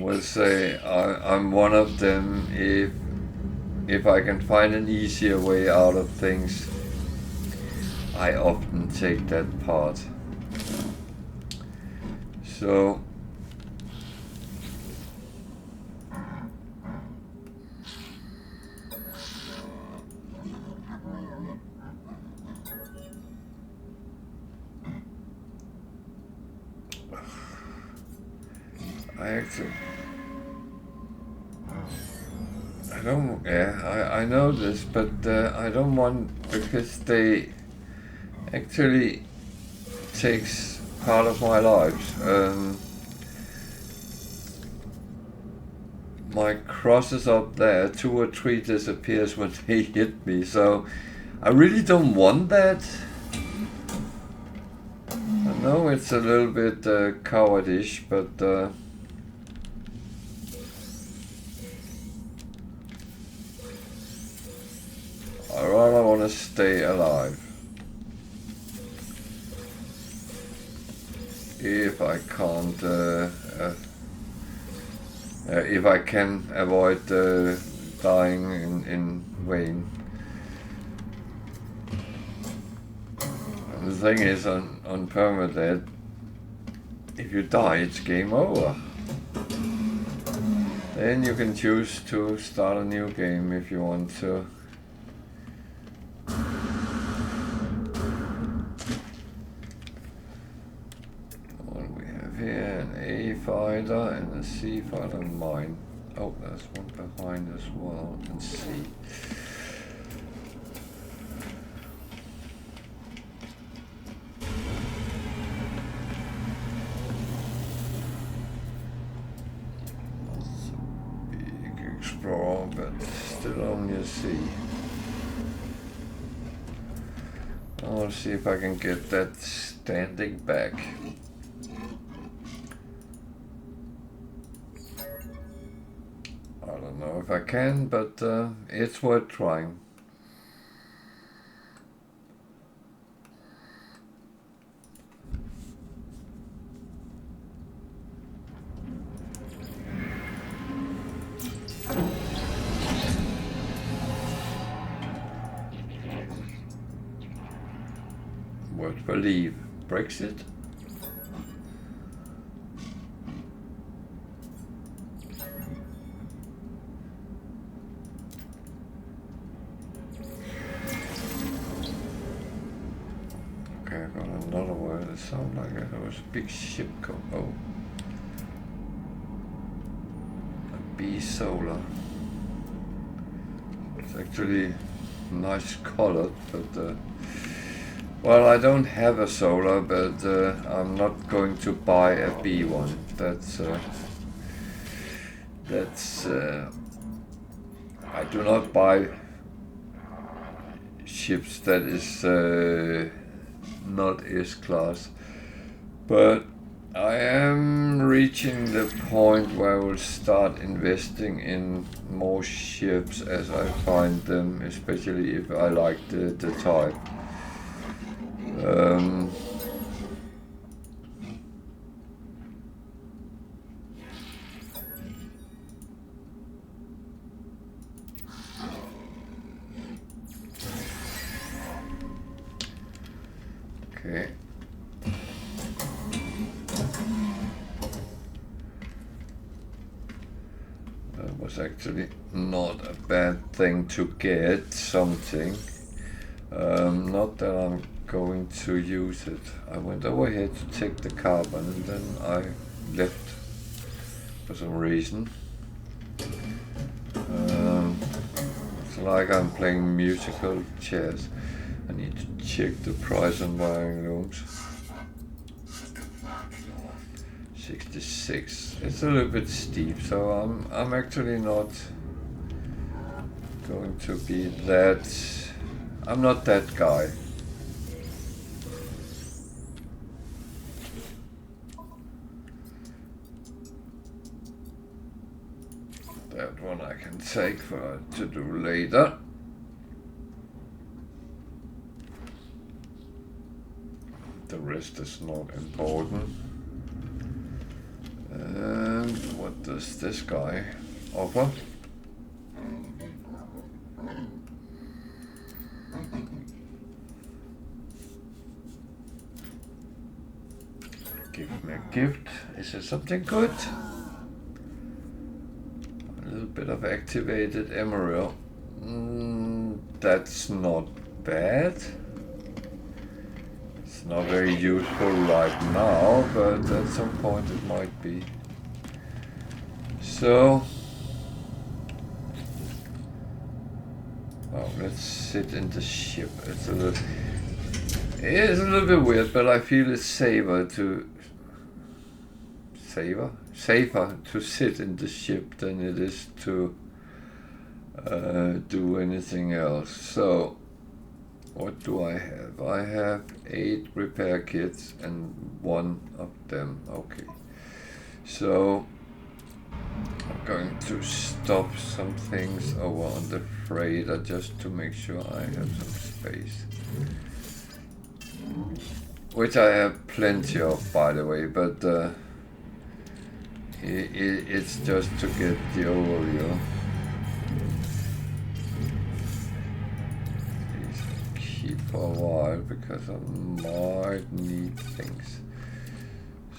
will say I'm one of them. If I can find an easier way out of things, I often take that part. So I know this, but I don't want, because they actually takes part of my life. My crosses up there, 2 or 3 disappears when they hit me, so I really don't want that. I know it's a little bit cowardish, but I rather want to stay alive. if I can't, if I can avoid dying in vain. And the thing is, on Permadeath, if you die, it's game over. Then you can choose to start a new game if you want to. What do we have here? An A fighter and a C fighter and mine. Oh, there's one behind as well. And C. But still only a C. I'll see if I can get that standing back. I don't know if I can, but it's worth trying. Believe Brexit. Okay, I got another word. It sounded like there was a big ship coming. Oh, a B solar. It's actually nice colored, but. Well, I don't have a solar, but I'm not going to buy a B one. I do not buy ships that is not S-class. But I am reaching the point where I will start investing in more ships as I find them, especially if I like the type. Okay. That was actually not a bad thing to get something. Not that I'm going to use it. I went over here to take the carbon and then I left for some reason. It's like I'm playing musical chairs. I need to check the price on wiring looms. 66. It's a little bit steep, so I'm actually not going to be that. I'm not that guy. That one I can take for to do later. The rest is not important. And what does this guy offer? Give me a gift. Is it something good? A little bit of activated emerald. That's not bad. It's not very useful right now, but at some point it might be. So, well, let's sit in the ship. It's a little bit weird, but I feel it's safer to sit in the ship than it is to do anything else. So, what do I have? I have 8 repair kits and 1 of them. Okay. So, I'm going to stop some things over on the freighter just to make sure I have some space. which I have plenty of, by the way, but it's just to get the overview. Please keep for a while because I might need things.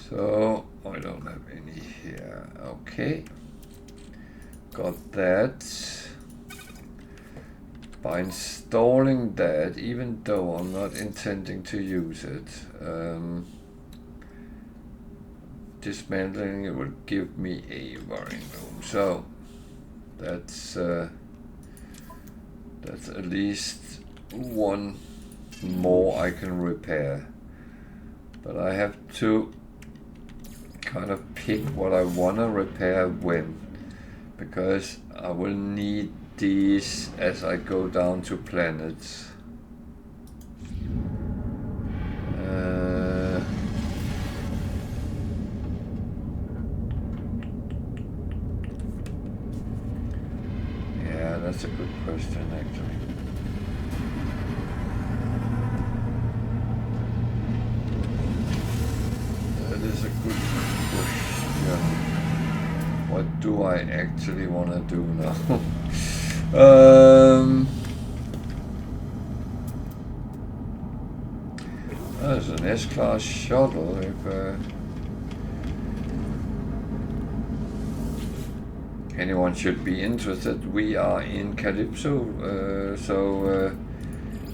So I don't have any here. Okay, got that. By installing that, even though I'm not intending to use it, dismantling it will give me a wiring room. So that's at least one more I can repair. But I have to kind of pick what I want to repair when, because I will need these as I go down to planets. Yeah, that's a good question actually. That is a good question. What do I actually want to do now? There's an S-class shuttle. If anyone should be interested, we are in Calypso, so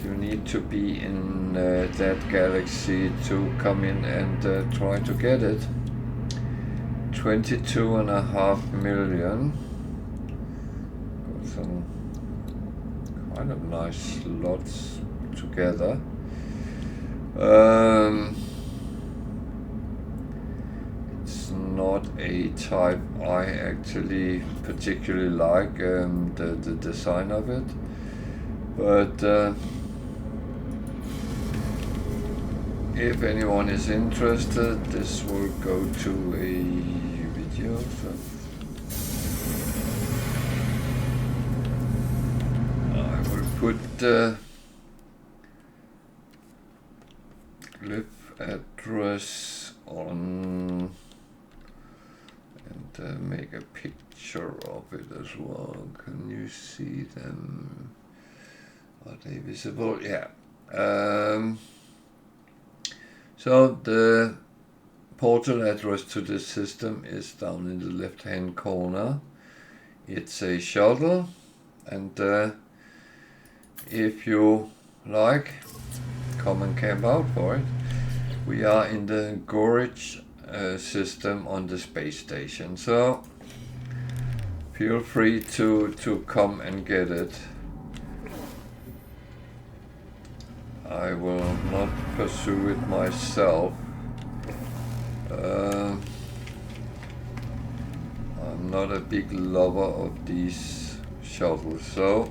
you need to be in that galaxy to come in and try to get it. 22.5 million. Got some kind of nice slots together. It's not a type I actually particularly like, the design of it, but if anyone is interested, this will go to a video. So I will put the live address on and make a picture of it as well. Can you see them? Are they visible? Yeah. So the portal address to this system is down in the left hand corner. It's a shuttle, and if you like, come and camp out for it. We are in the Gorge system on the space station, so feel free to come and get it. I will not pursue it myself. I'm not a big lover of these shuttles, so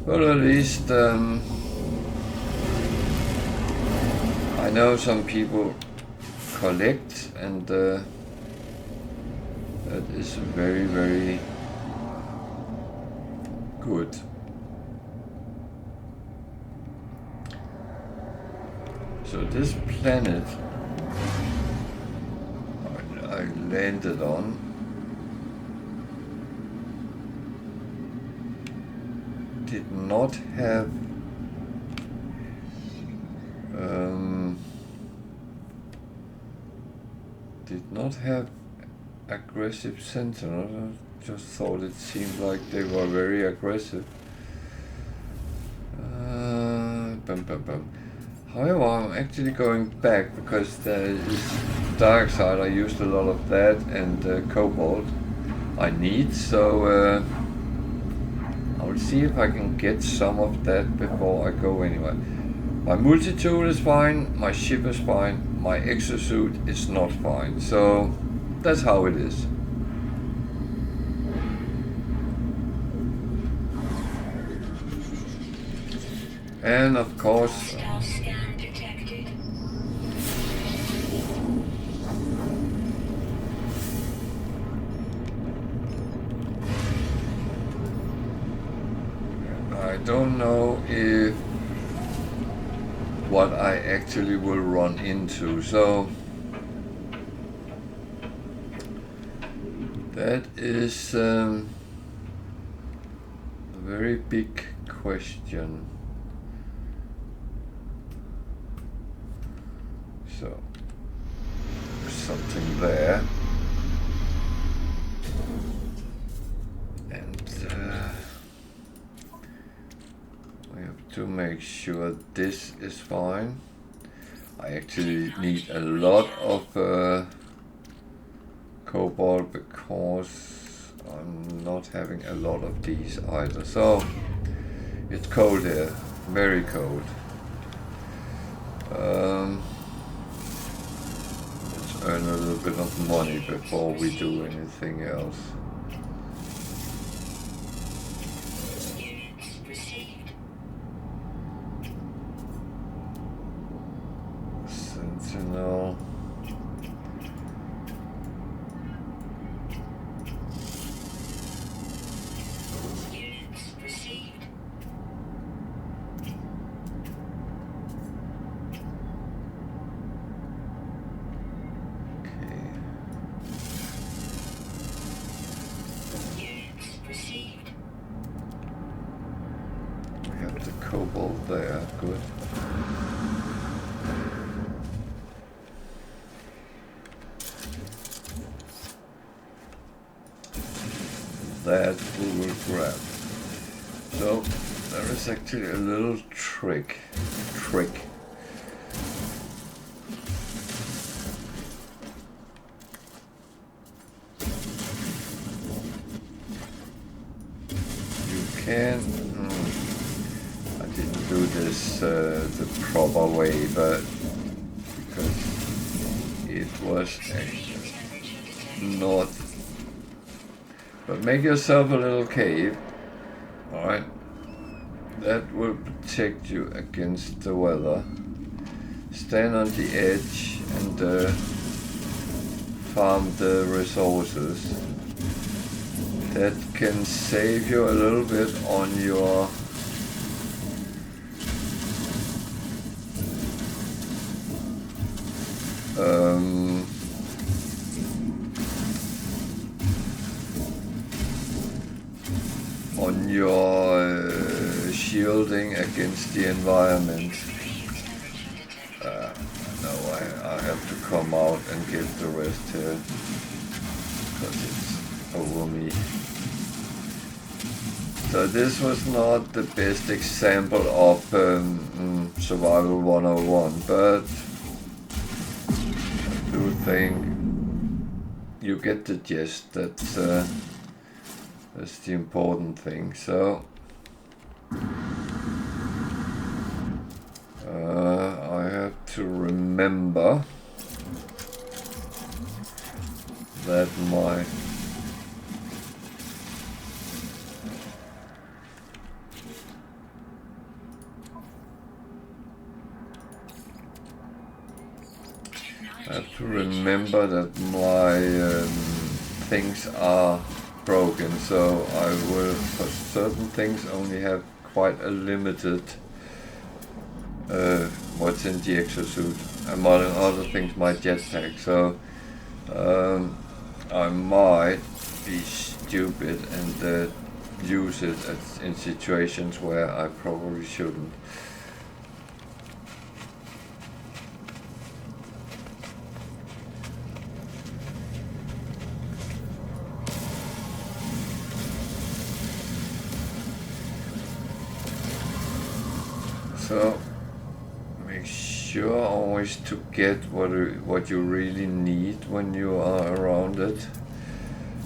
but at least I know some people collect, and that is very, very good. So this planet I landed on did not have aggressive sentinels. I just thought it seemed like they were very aggressive. However, I'm actually going back because there is dark side. I used a lot of that, and cobalt I need, so I'll see if I can get some of that before I go anyway. My multi-tool is fine, my ship is fine, my exosuit is not fine, so that's how it is. And of course, I don't know if what I actually will run into, so that is a very big question. So there's something there, and we have to make sure this is fine. I actually need a lot of cobalt because I'm not having a lot of these either. So it's cold here, very cold. Let's earn a little bit of money before we do anything else. Sentinel. Cobalt there, good. That we will grab. So there is actually a little trick. You can. I didn't do this the proper way, but because it was not. But make yourself a little cave, alright? That will protect you against the weather. Stand on the edge and farm the resources. That can save you a little bit on your shielding against the environment. No, I have to come out and get the rest here because it's over me. So this was not the best example of Survival 101, but I do think you get the gist. That's the important thing. So I have to remember that my things are broken, so I will for certain things only have quite a limited what's in the exosuit. I'm on other things, my jetpack, so I might be stupid and use it in situations where I probably shouldn't. So make sure always to get what you really need when you are around it.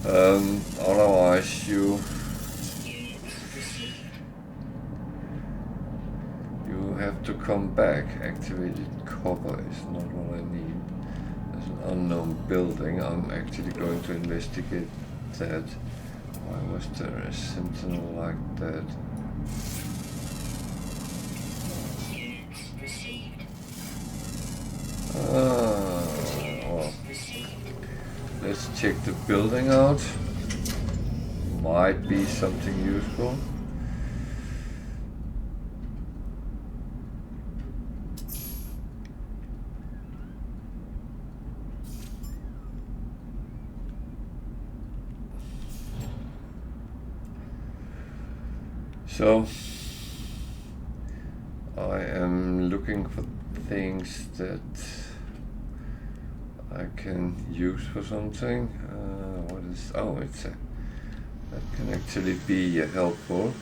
Otherwise you have to come back. Activated copper is not what I need. There's an unknown building. I'm actually going to investigate that. Why was there a sentinel like that? Well, let's check the building out. Might be something useful. So I am looking for things that I can use for something. What is? Oh, it's a, that can actually be helpful.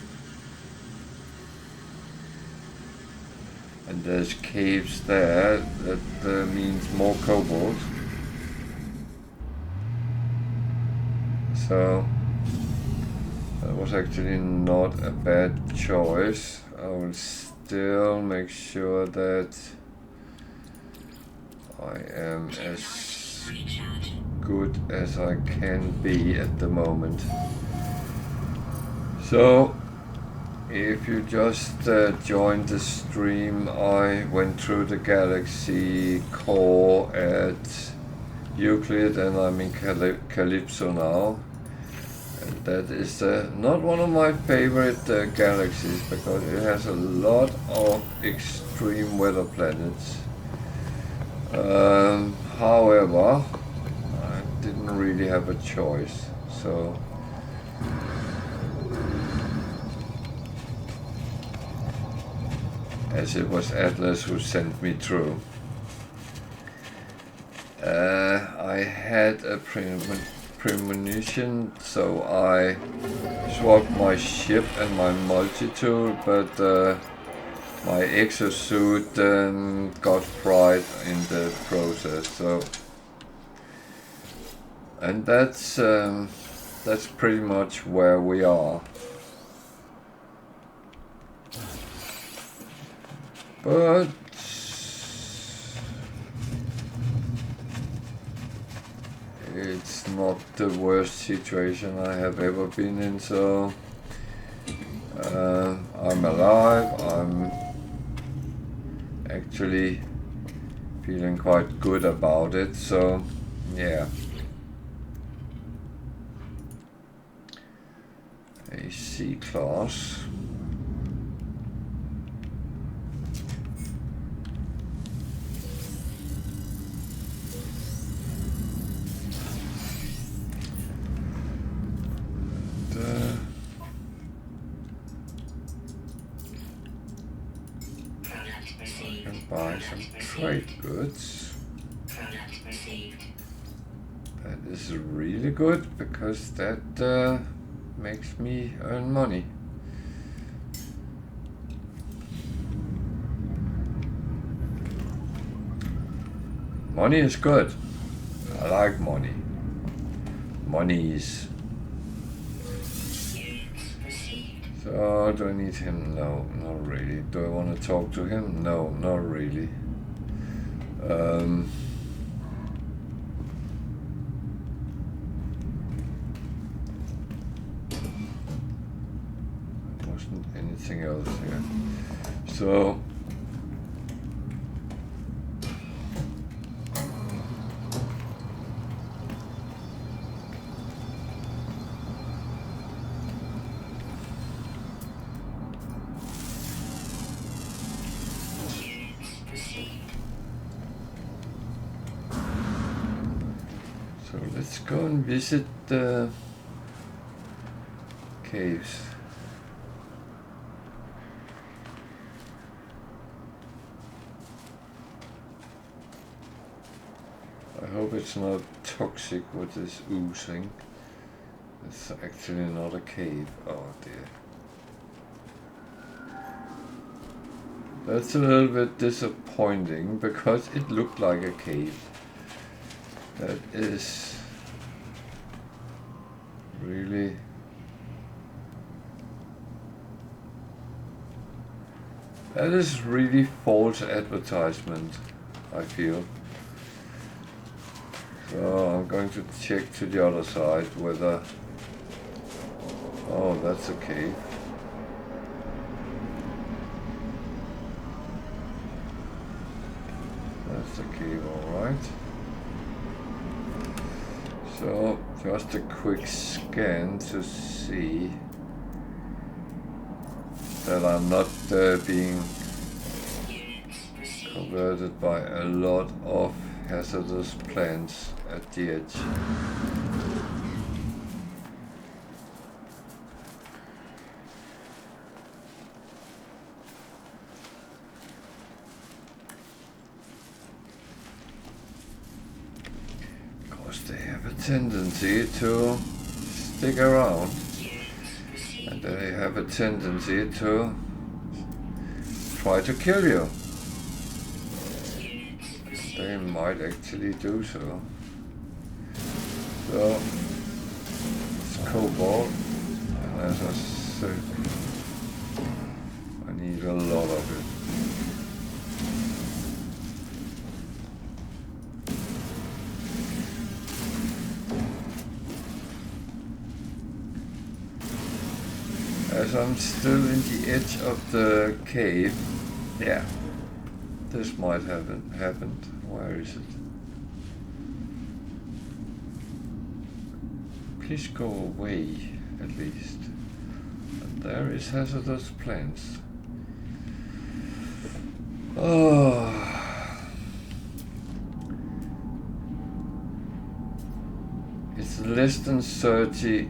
And there's caves there. That means more cobalt. So that was actually not a bad choice. I will still make sure that I am as good as I can be at the moment. So if you just joined the stream, I went through the galaxy core at Euclid and I'm in Calypso now. And that is not one of my favorite galaxies because it has a lot of extreme weather planets. However, I didn't really have a choice, so as it was Atlas who sent me through. I had a premonition, so I swapped my ship and my multi-tool, but my exosuit got fried in the process. So, and that's pretty much where we are. But it's not the worst situation I have ever been in, so I'm alive. I'm actually feeling quite good about it, so yeah. A C-class. Buy some trade goods. That is really good because that makes me earn money. Money is good. I like money. Monies. So, do I need him? No, not really. Do I want to talk to him? No, not really. Wasn't anything else here. So, let's go and visit the caves. I hope it's not toxic what is oozing. It's actually not a cave. Oh dear. That's a little bit disappointing because it looked like a cave. That is really false advertisement, I feel. So I'm going to check to the other side whether... Oh, that's a cave. That's a cave, alright. So, just a quick scan to see that I'm not being converted by a lot of hazardous plants at the edge. tendency to stick around, and they have a tendency to try to kill you. They might actually do so. So it's cobalt, and as I said, I need a lot of it. As I'm still in the edge of the cave, yeah, this might have happened. Where is it? Please go away, at least. And there is hazardous plants. Oh. It's less than 30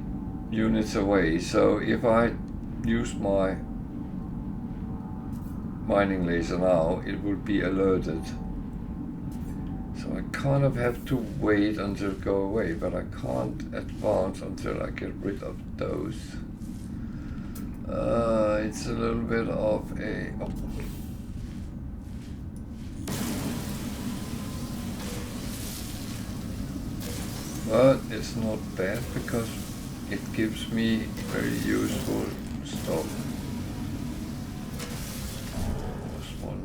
units away, so if I use my mining laser now, it will be alerted. So I kind of have to wait until it go away, but I can't advance until I get rid of those. It's a little bit of a... Oh. But it's not bad because it gives me very useful stuff. There's one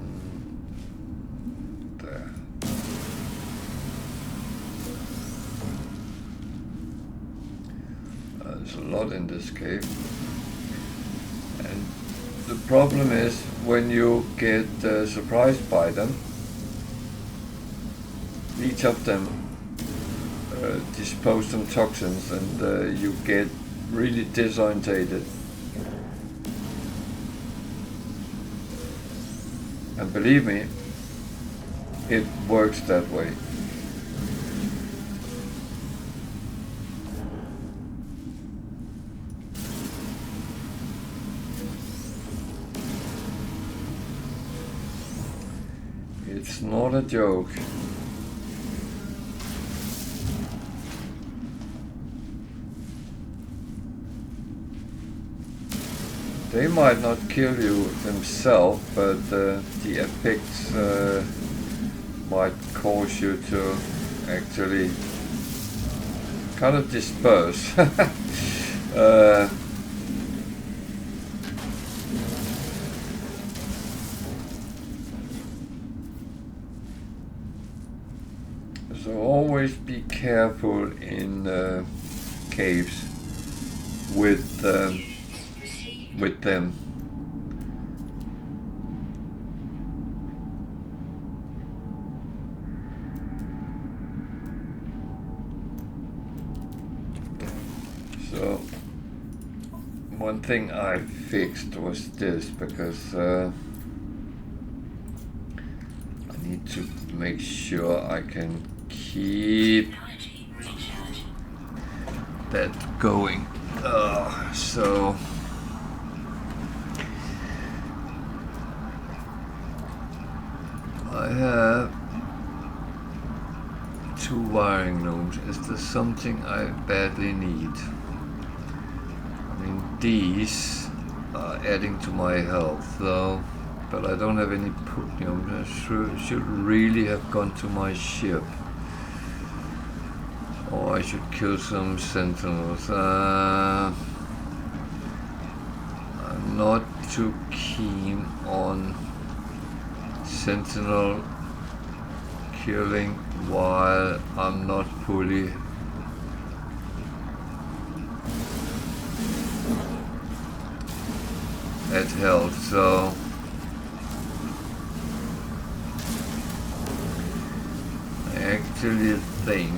there. There's a lot in this cave. And the problem is when you get surprised by them, each of them dispose some toxins, and you get really disorientated. And believe me, it works that way. It's not a joke. They might not kill you themselves, but the effects might cause you to actually kind of disperse. So always be careful in caves with them. So one thing I fixed was this, because I need to make sure I can keep that going. So I have 2 wiring looms. Is this something I badly need? I mean, these are adding to my health though, but I don't have any putnium. I should really have gone to my ship. Or I should kill some sentinels. I'm not too keen on sentinel killing while I'm not fully at health, so I actually think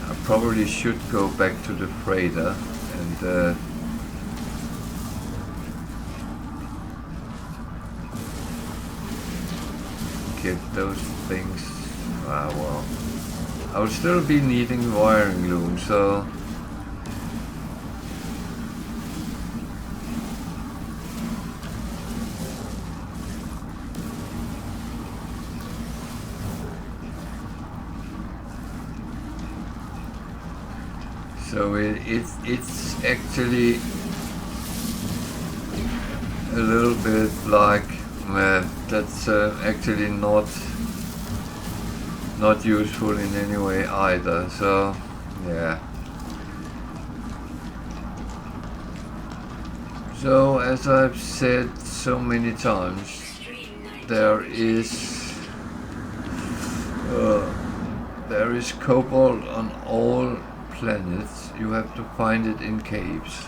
I probably should go back to the freighter and get those things. Well, I will still be needing wiring loom, so So it's actually a little bit like that's actually not useful in any way either. So yeah. So as I've said so many times, there is cobalt on all planets. You have to find it in caves.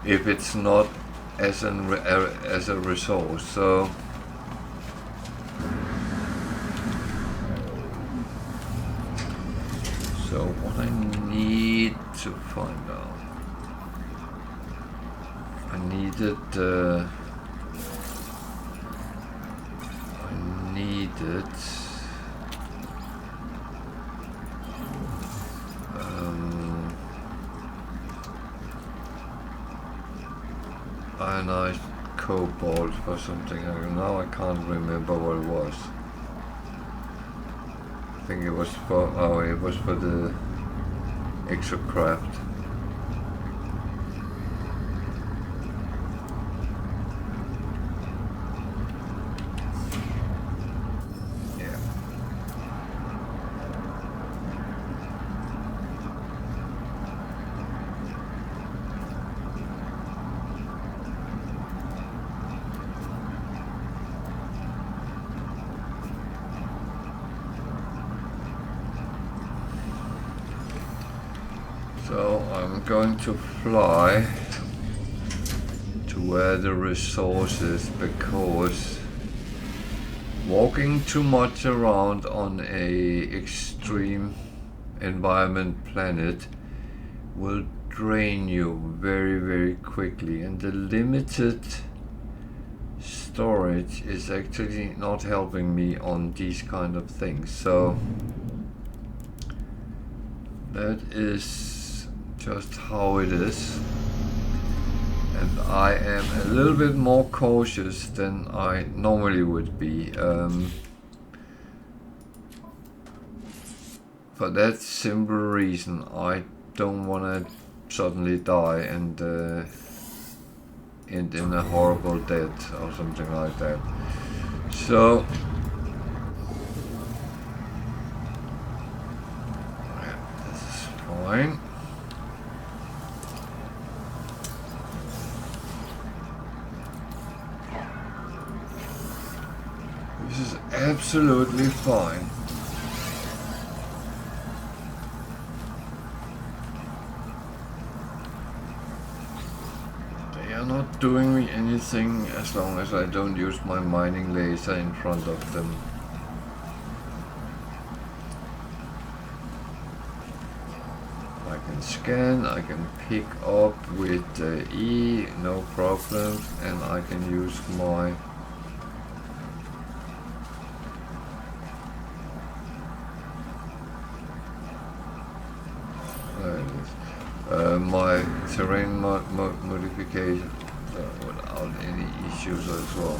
If it's not as a resource, so what I need to find out, I needed ionized cobalt for something. Now I can't remember what it was. I think it was for the exocraft. So I'm going to fly to where the resource is, because walking too much around on a extreme environment planet will drain you very, very quickly, and the limited storage is actually not helping me on these kind of things. So that is just how it is, and I am a little bit more cautious than I normally would be, for that simple reason. I don't want to suddenly die and end in a horrible death or something like that. So yeah, this is fine. This is absolutely fine. They are not doing me anything as long as I don't use my mining laser in front of them. I can scan, I can pick up with E, no problem, and I can use my my terrain modification without any issues as well.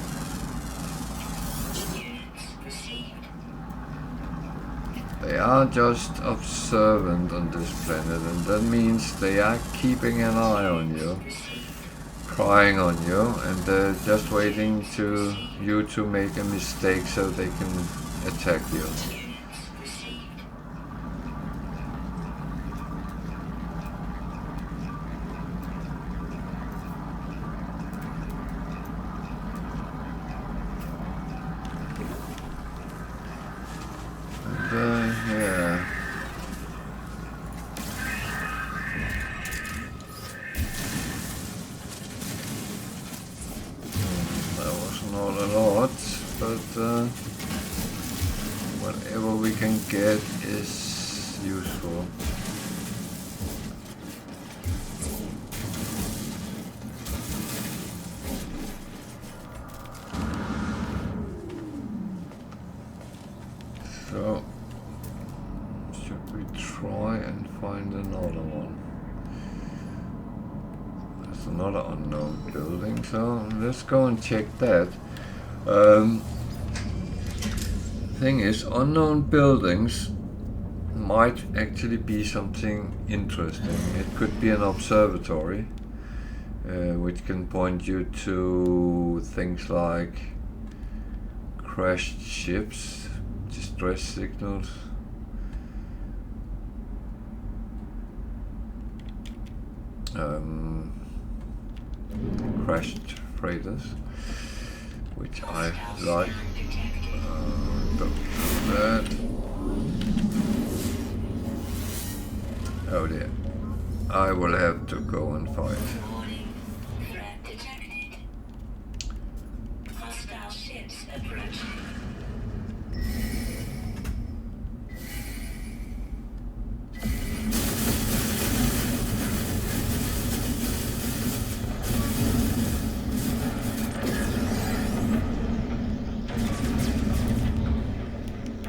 They are just observant on this planet, and that means they are keeping an eye on you, prying on you, and they're just waiting to you to make a mistake so they can attack you. Yeah. That was not a lot, but whatever we can get is useful. So should we try and find another one? There's another unknown building, so let's go and check that. Thing is, unknown buildings might actually be something interesting. It could be an observatory, which can point you to things like crashed ships, distress signals, crashed freighters, which I like. Don't do that. Oh dear. I will have to go and fight. Warning. Threat detected. Hostile ships approaching.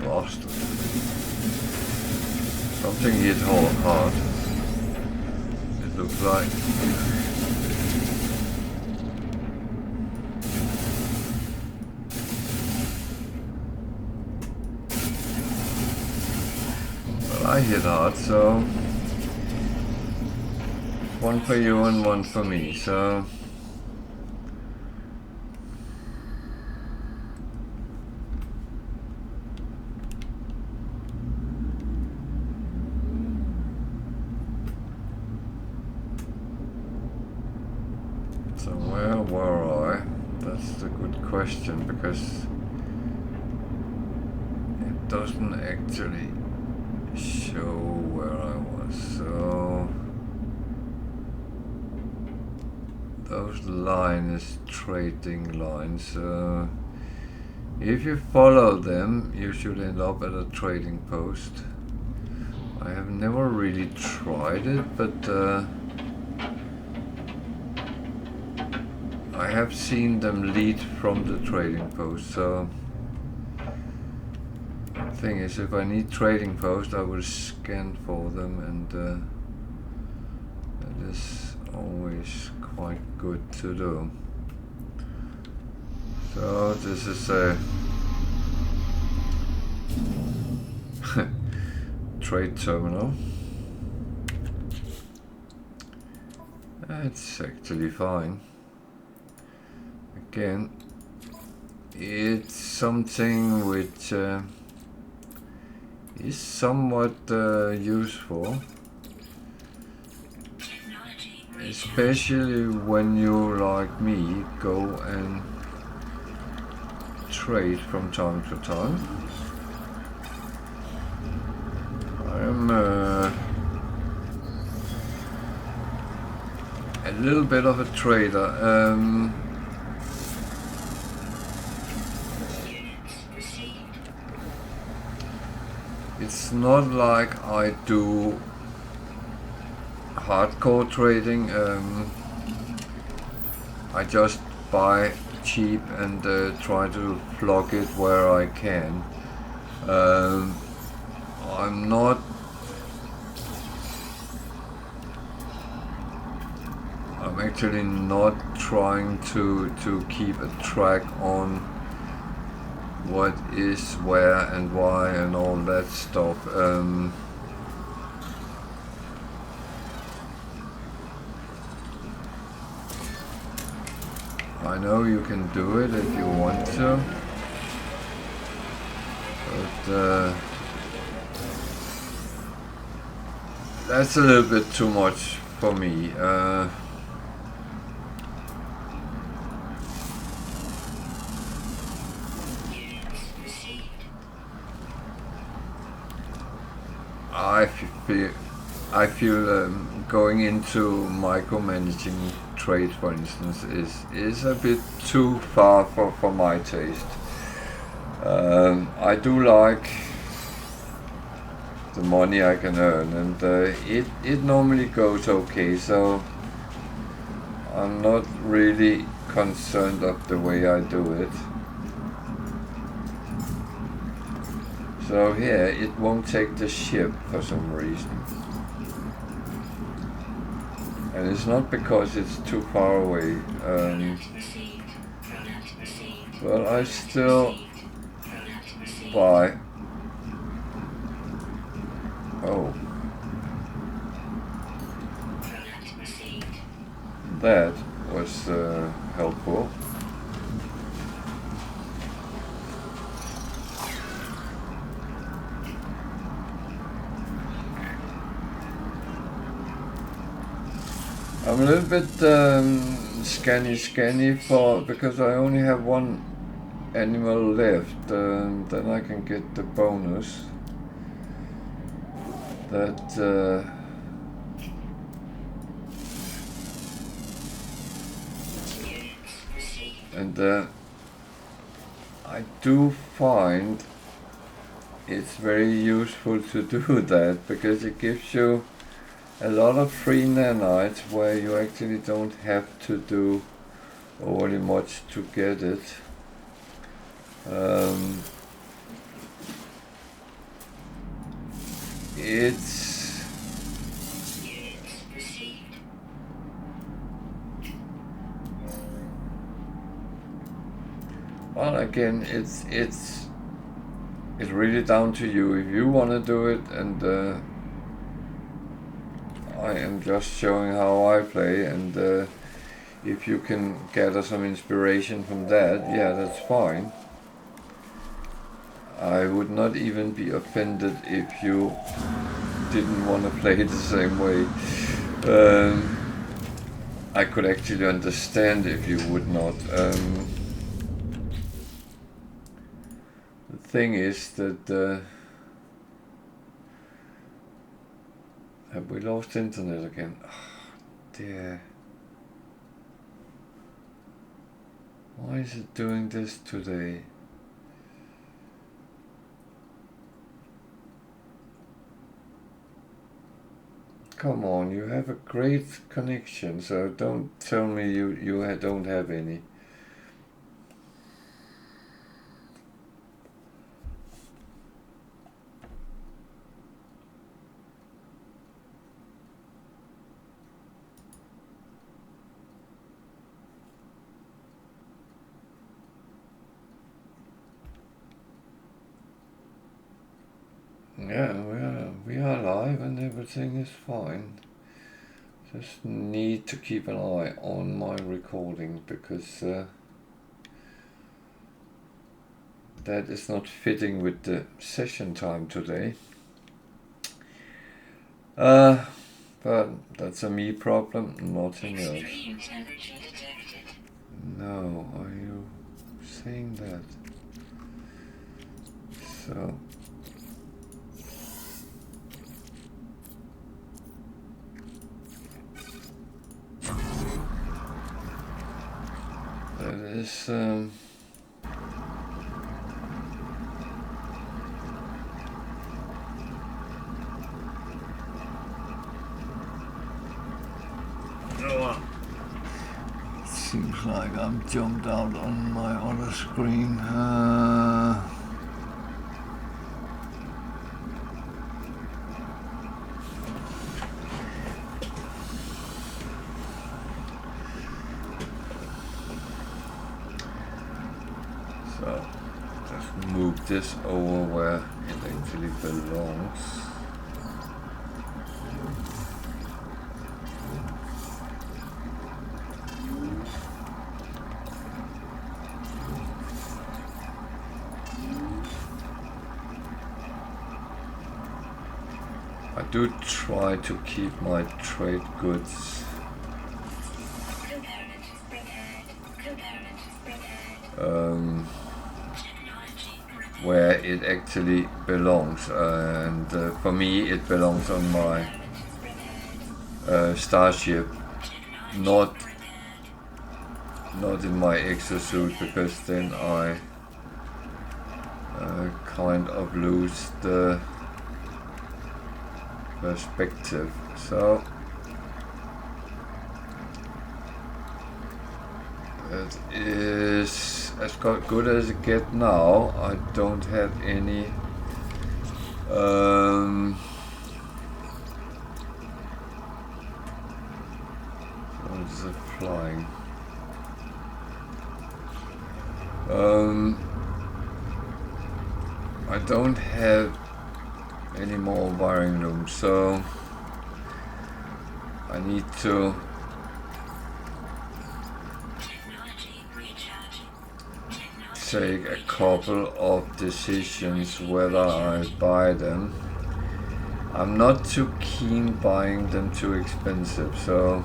Bastard. Something hit hard. It looks like. Well, I hit hard, so one for you and one for me, so where were I? That's the good question, because it doesn't actually show where I was. So those lines is trading lines. If you follow them, you should end up at a trading post. I have never really tried it, but I have seen them lead from the trading post, so the thing is, if I need trading post, I will scan for them, and that is always quite good to do. So this is a trade terminal. It's actually fine. Again, it's something which is somewhat useful, especially when you, like me, go and trade from time to time. I'm a little bit of a trader. It's not like I do hardcore trading. I just buy cheap and try to plug it where I can. I'm actually not trying to keep a track on what is where and why and all that stuff. I know you can do it if you want to, but that's a little bit too much for me. I feel going into micromanaging trade, for instance, is a bit too far for my taste. I do like the money I can earn, and it normally goes okay, so I'm not really concerned of the way I do it. So here, it won't take the ship for some reason. And it's not because it's too far away. But I still buy Oh, Product received. that was helpful. I'm a little bit scanny for because I only have one animal left. Then I can get the bonus. That Units received. and I do find it's very useful to do that because it gives you a lot of free nanites where you actually don't have to do overly much to get it. It's Units received. well, again, it's really down to you if you want to do it, and I am just showing how I play, and if you can gather some inspiration from that, yeah, that's fine. I would not even be offended if you didn't want to play it the same way. I could actually understand if you would not. The thing is that have we lost internet again? Oh, dear. Why is it doing this today? Come on, you have a great connection, so don't tell me you don't have any. Yeah, we are live and everything is fine. Just need to keep an eye on my recording because that is not fitting with the session time today. But that's a me problem, nothing else. Extreme temperature detected. No, are you saying that? So that is seems like I'm jumped out on my other screen. So just move this over where it actually belongs. I do try to keep my trade goods Component prepared. Component prepared. Technology prepared. where it actually belongs, and for me it belongs on my starship, not in my exosuit, because then I kind of lose the perspective. So it is as good as it gets now. I don't have any what is it flying? I don't have any more wiring looms, so I need to take a couple of decisions whether I buy them. I'm not too keen buying them too expensive, so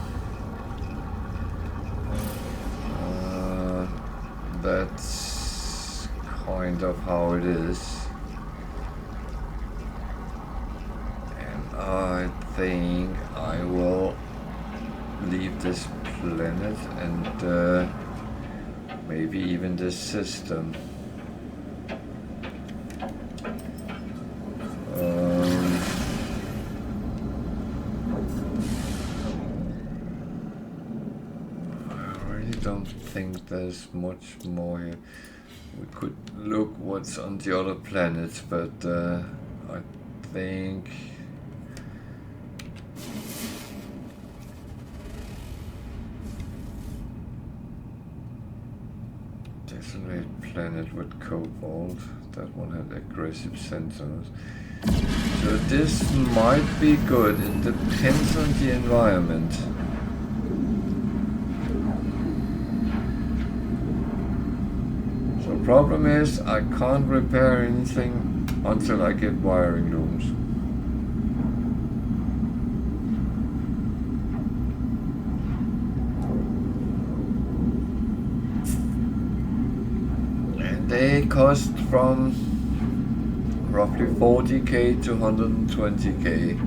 that's kind of how it is. And I think I will leave this planet and maybe even this system. Don't think there's much more here. We could look what's on the other planets, but I think desolate planet with cobalt. That one had aggressive sensors. So this might be good. It depends on the environment. The problem is I can't repair anything until I get wiring looms. And they cost from roughly 40k to 120k.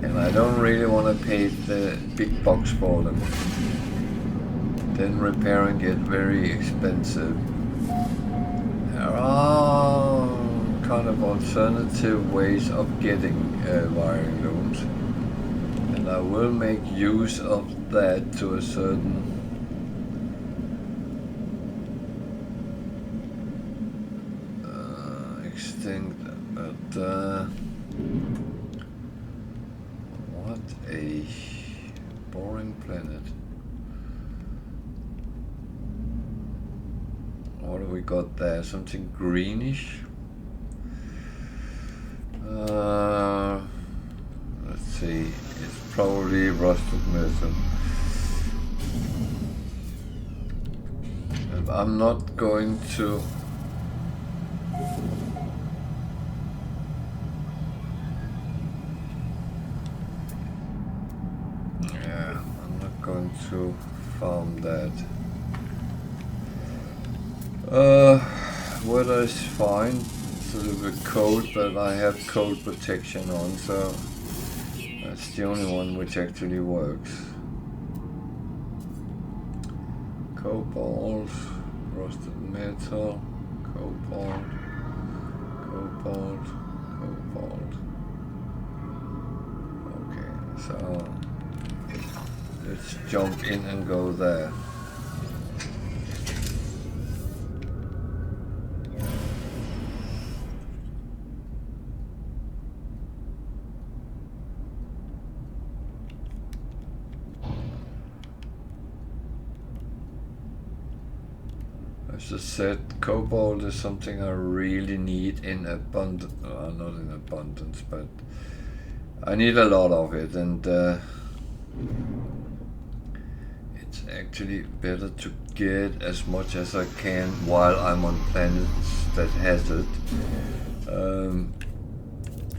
And I don't really want to pay the big bucks for them. Then repairing it very expensive. There are kind of alternative ways of getting wiring looms, and I will make use of that to a certain extent, but what a boring planet. What have we got there? Something greenish? Let's see. It's probably rusted metal. And I'm not going to... Yeah, I'm not going to farm that. Weather is fine. It's a little bit cold, but I have cold protection on, so that's the only one which actually works. Cobalt, rusted metal, cobalt, cobalt, cobalt. Okay, so let's jump in and go there. As I said, cobalt is something I really need in abundance. Not in abundance, but I need a lot of it, and it's actually better to get as much as I can while I'm on planets that has it.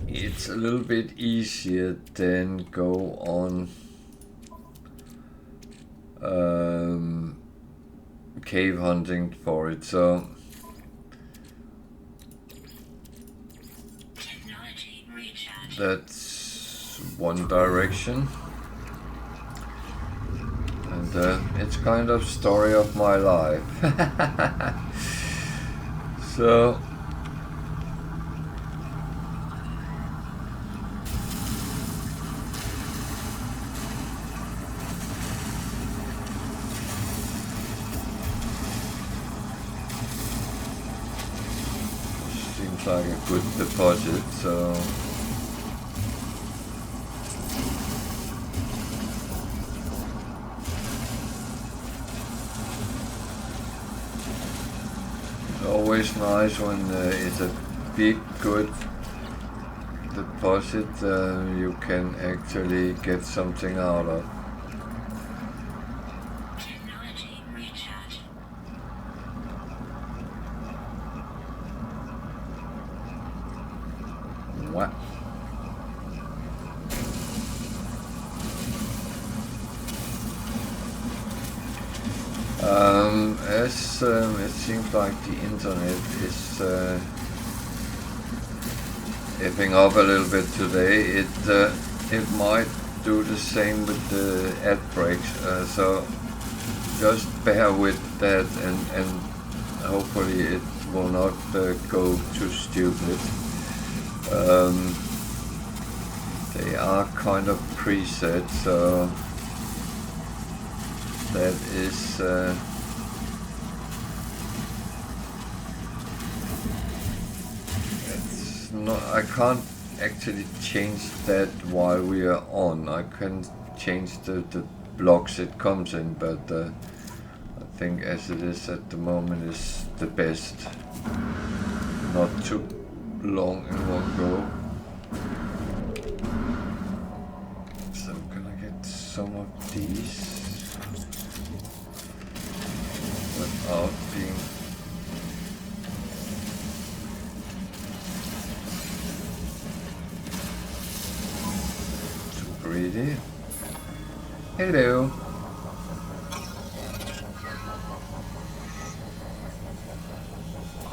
It's a little bit easier than go on cave hunting for it, so that's one direction, and it's kind of story of my life. So like a good deposit, so it's always nice when it's a big good deposit you can actually get something out of. Technology recharge. What? As it seems like the internet is effing up a little bit today, it might do the same with the ad breaks, so just bear with that, and hopefully it will not go too stupid. They are kind of preset, so that is it's not, I can't actually change that while we are on. I can change the blocks it comes in, but I think as it is at the moment is the best. Not too long in one go. So I'm gonna get some of these without being too greedy. Hello.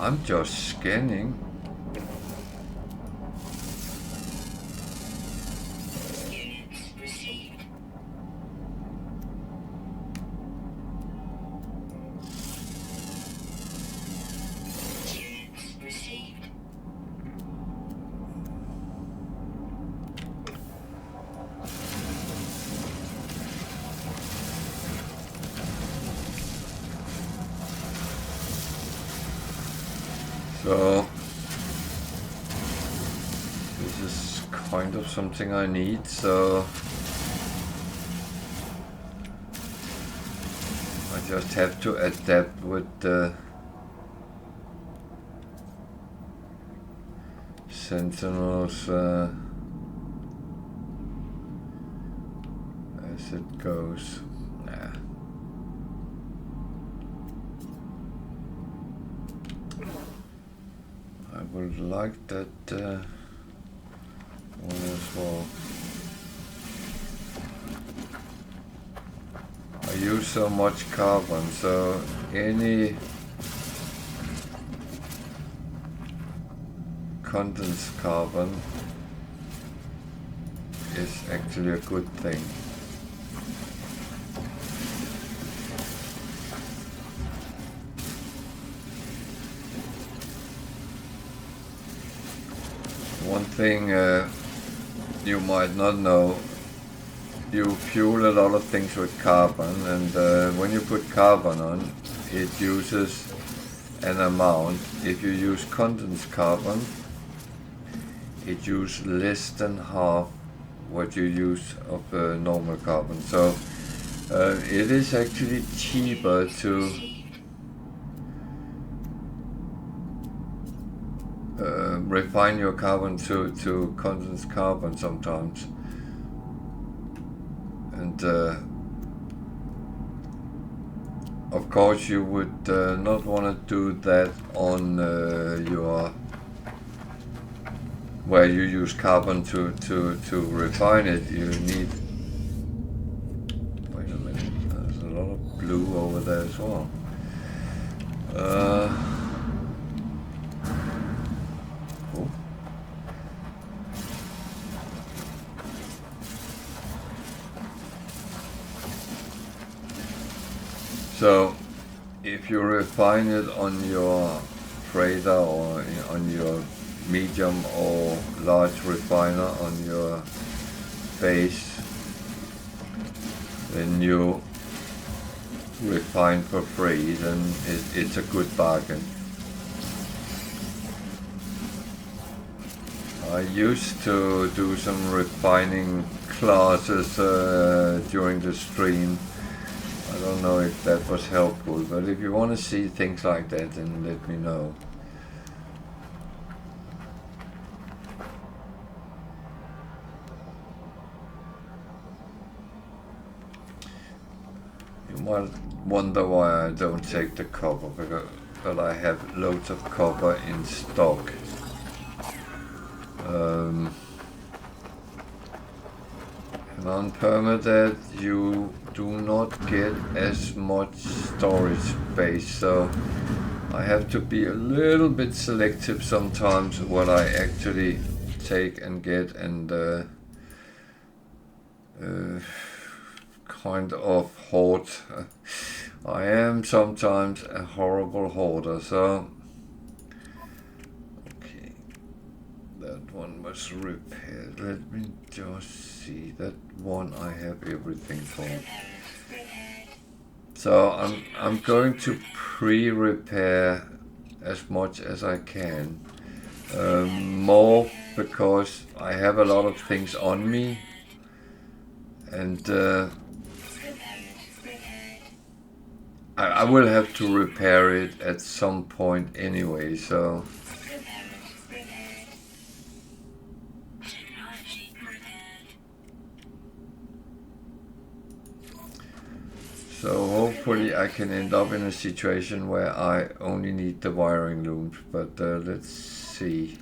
I'm just scanning. Units received. Units received. So this is kind of something I need, so I just have to adapt with the Sentinels as it goes. Nah. I would like that one as well. I use so much carbon, so any condensed carbon is actually a good thing. One thing you might not know, you fuel a lot of things with carbon, and when you put carbon on, it uses an amount. If you use condensed carbon, it uses less than half what you use of normal carbon. So it is actually cheaper to refine your carbon to condensed carbon sometimes, and of course you would not want to do that on your where you use carbon to refine it. You need, wait a minute, there's a lot of blue over there as well. Oh. So if you refine it on your freighter or on your medium or large refiner on your base, then you refine for free, then it's a good bargain. I used to do some refining classes during the stream. I don't know if that was helpful, but if you want to see things like that, then let me know. might wonder why I don't take the copper, because, but I have loads of copper in stock. And on Permadeath you do not get as much storage space, so I have to be a little bit selective sometimes what I actually take and get, and kind of hoard. I am sometimes a horrible hoarder, so okay, that one was repaired. Let me just see, that one I have everything for. So I'm going to pre-repair as much as I can, more because I have a lot of things on me, and I will have to repair it at some point anyway, so hopefully I can end up in a situation where I only need the wiring looms, but let's see.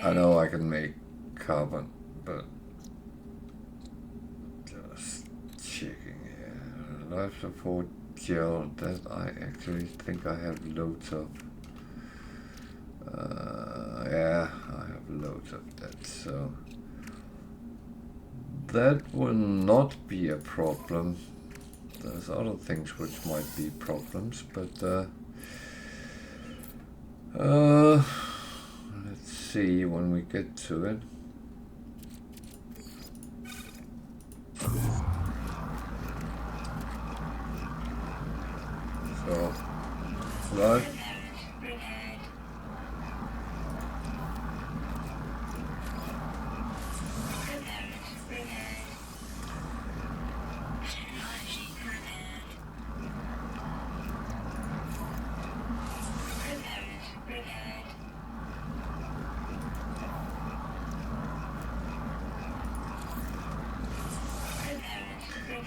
I know I can make carbon, but just checking here. Life support gel, that I actually think I have loads of. Yeah, I have loads of that, so that will not be a problem. There's other things which might be problems, but let's see when we get to it. So, right.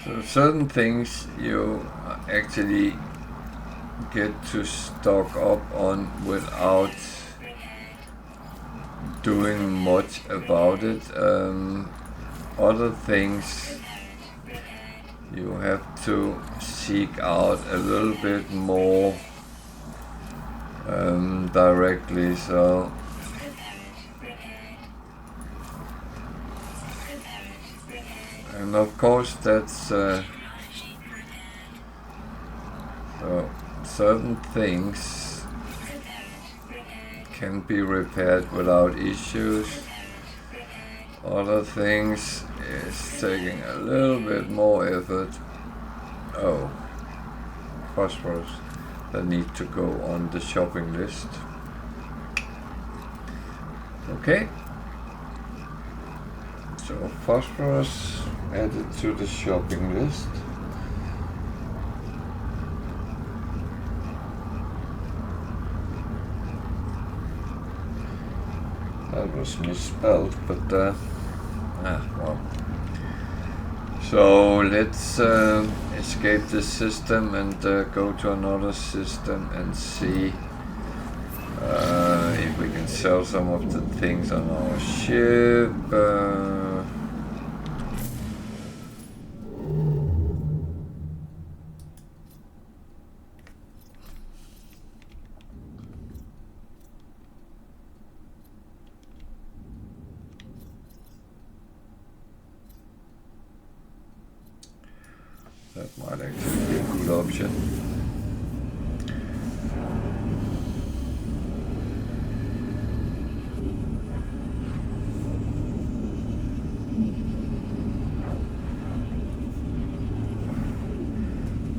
So certain things you actually get to stock up on without doing much about it. Other things you have to seek out a little bit more directly, so and of course that's so certain things can be repaired without issues. Other things is taking a little bit more effort. Oh, phosphorus that need to go on the shopping list. Okay. So phosphorus added to the shopping list. That was misspelled, but well. So let's escape this system and go to another system and see if we can sell some of the things on our ship. That might actually be a good option.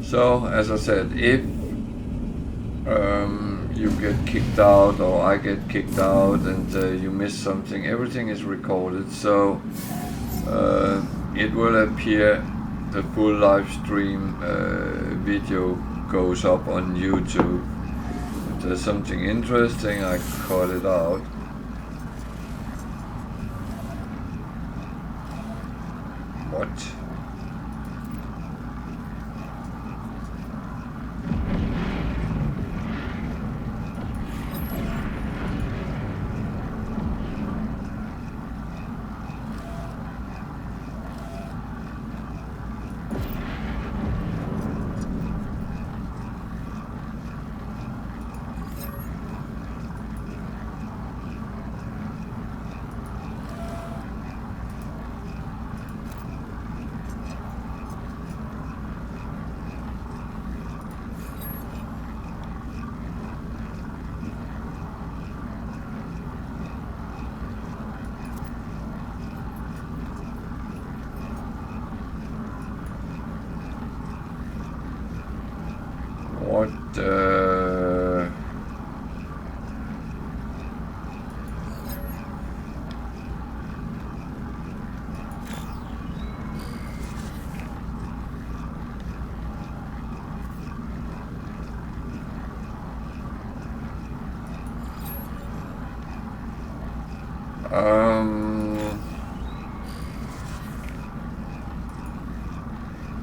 So, as I said, if you get kicked out or I get kicked out and you miss something, everything is recorded, so it will appear. The full live stream video goes up on YouTube, If there's something interesting, I cut it out. What?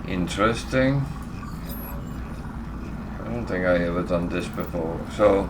Interesting. I don't think I ever done this before. So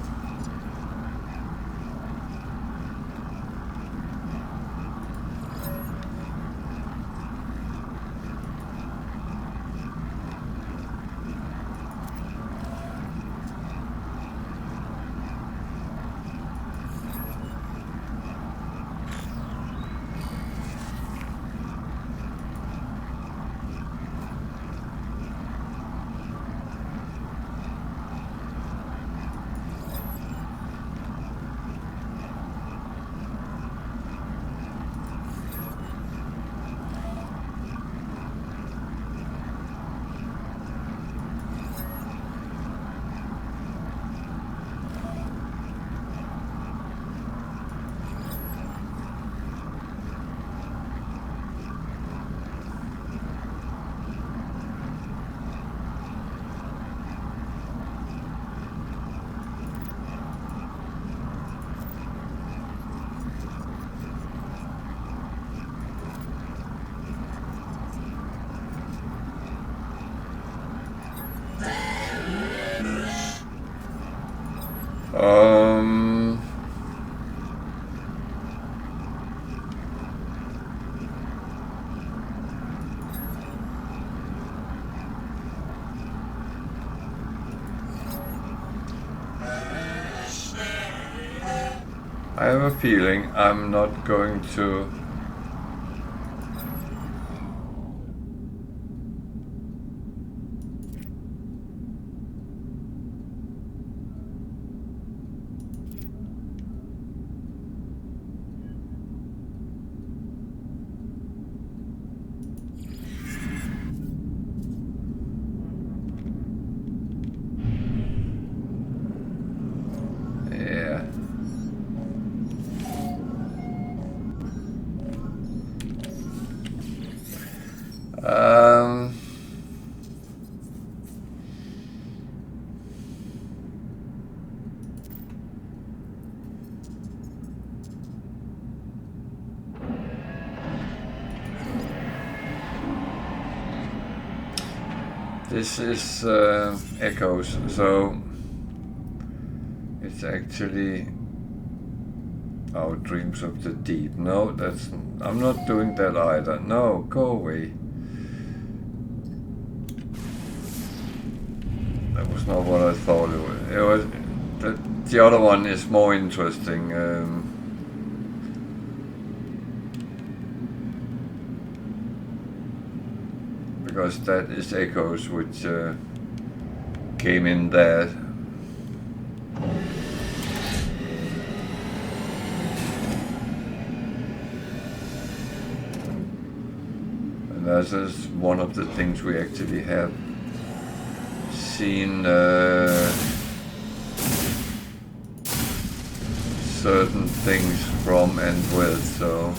I have a feeling I'm not going to this is echoes, so it's actually our dreams of the deep. No, that's I'm not doing that either. No, go away. That was not what I thought it was. It was the other one is more interesting. Because that is echoes which came in there. And that is one of the things we actually have seen certain things from and with, so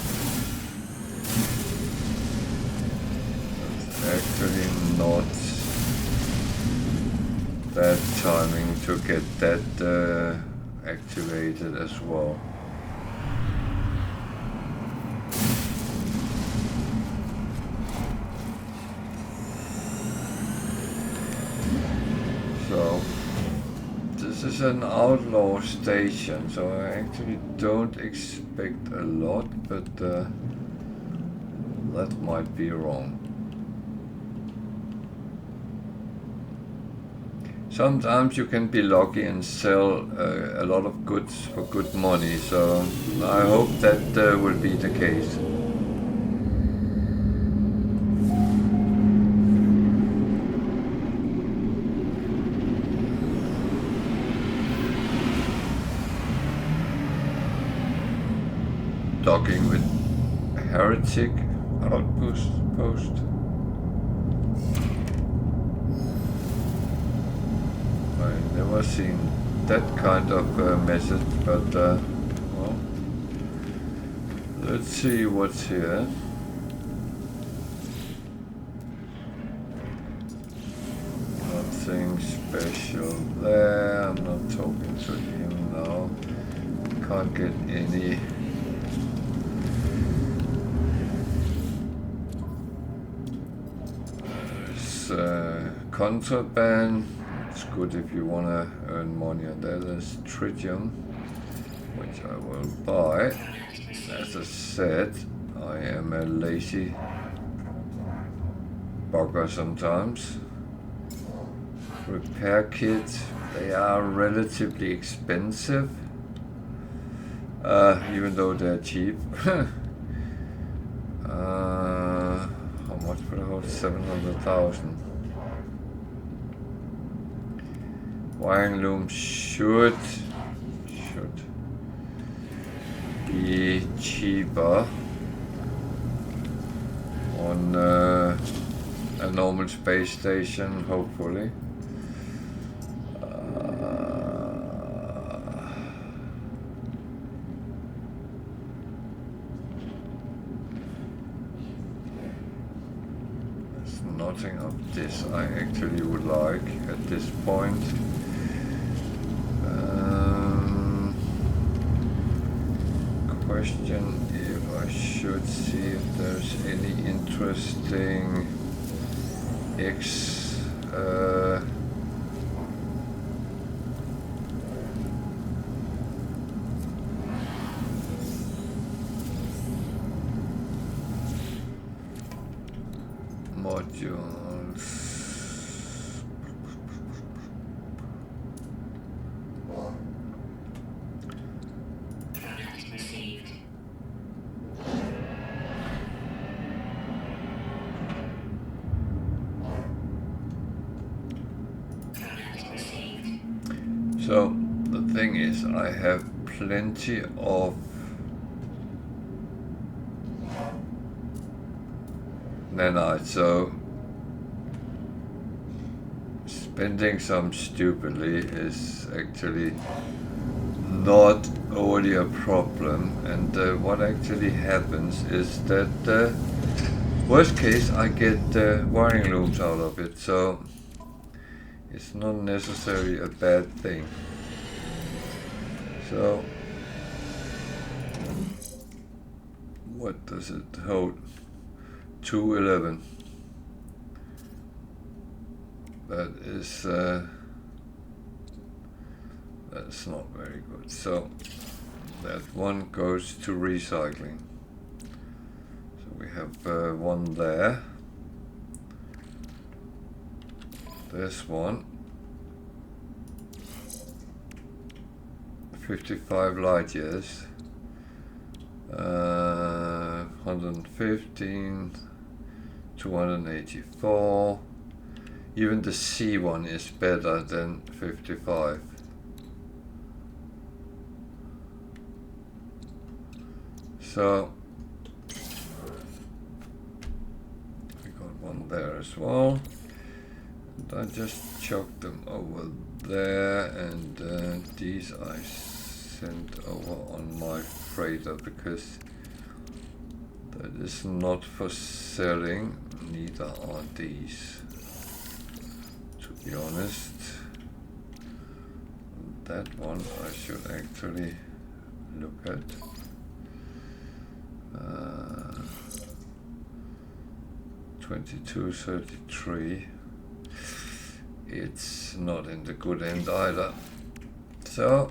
actually not bad timing to get that activated as well. So this is an outlaw station, so I actually don't expect a lot, but that might be wrong. Sometimes you can be lucky and sell a lot of goods for good money, so I hope that will be the case. Docking with Heretic Outpost. I've never seen that kind of message, but well, let's see what's here. Nothing special there. I'm not talking to him now. Can't get any. Contraband. It's good if you want to earn money on that. There's tritium, which I will buy. As I said, I am a lazy bugger sometimes. Repair kits, they are relatively expensive, even though they're cheap. How much for the whole 700,000? Wiring loom should be cheaper on a normal space station, hopefully. There's nothing of this I actually would like at this point. Question if I should see if there's any interesting modules. So the thing is, I have plenty of nanite, so spending some stupidly is actually not only a problem. And what actually happens is that worst case I get wiring looms out of it, so it's not necessarily a bad thing. So, what does it hold? 211. That is, that's not very good. So, that one goes to recycling. So we have one there. This one. 55 light years. 115. 284. Even the C one is better than 55. So we got one there as well. And I just chucked them over there, and these I sent over on my freighter because that is not for selling. Neither are these, to be honest. that one I should actually look at. 2233. It's not in the good end either. So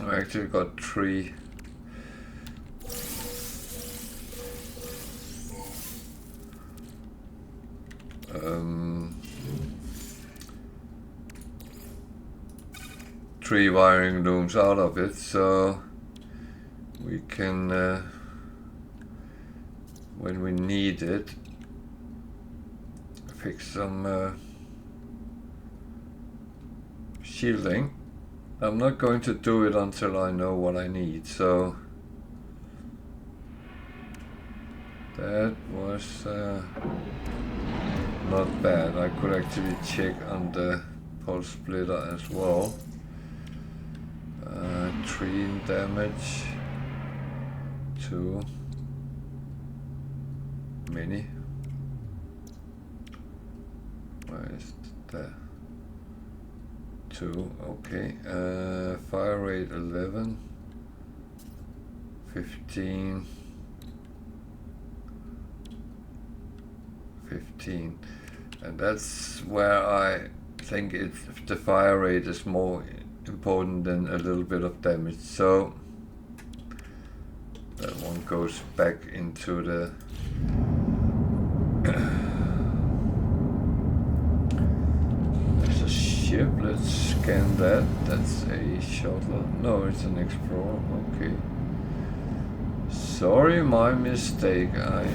I actually got 3. Three wiring looms out of it, so we can, when we need it, fix some shielding. I'm not going to do it until I know what I need, so that was not bad. I could actually check on the pulse splitter as well. 3 in damage, 2 mini. Where is that? 2, okay. Fire rate 11, 15, 15, and that's where I think the fire rate is more important than a little bit of damage. So that one goes back into the there's a ship. Let's scan that. That's a shuttle. No, it's an explorer. Okay. Sorry, my mistake. I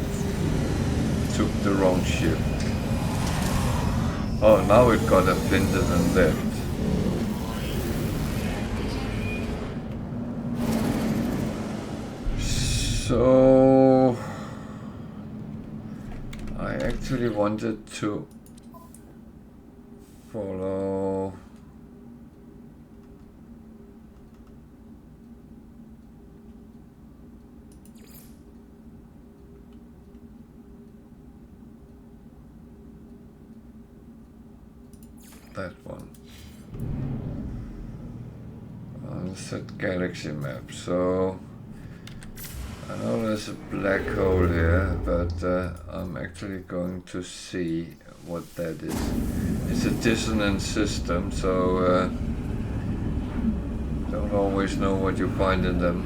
took the wrong ship. Oh, now it got offended and left. So I actually wanted to follow that one on set galaxy map. So I know there's a black hole here, but I'm actually going to see what that is. It's a dissonant system, so don't always know what you find in them.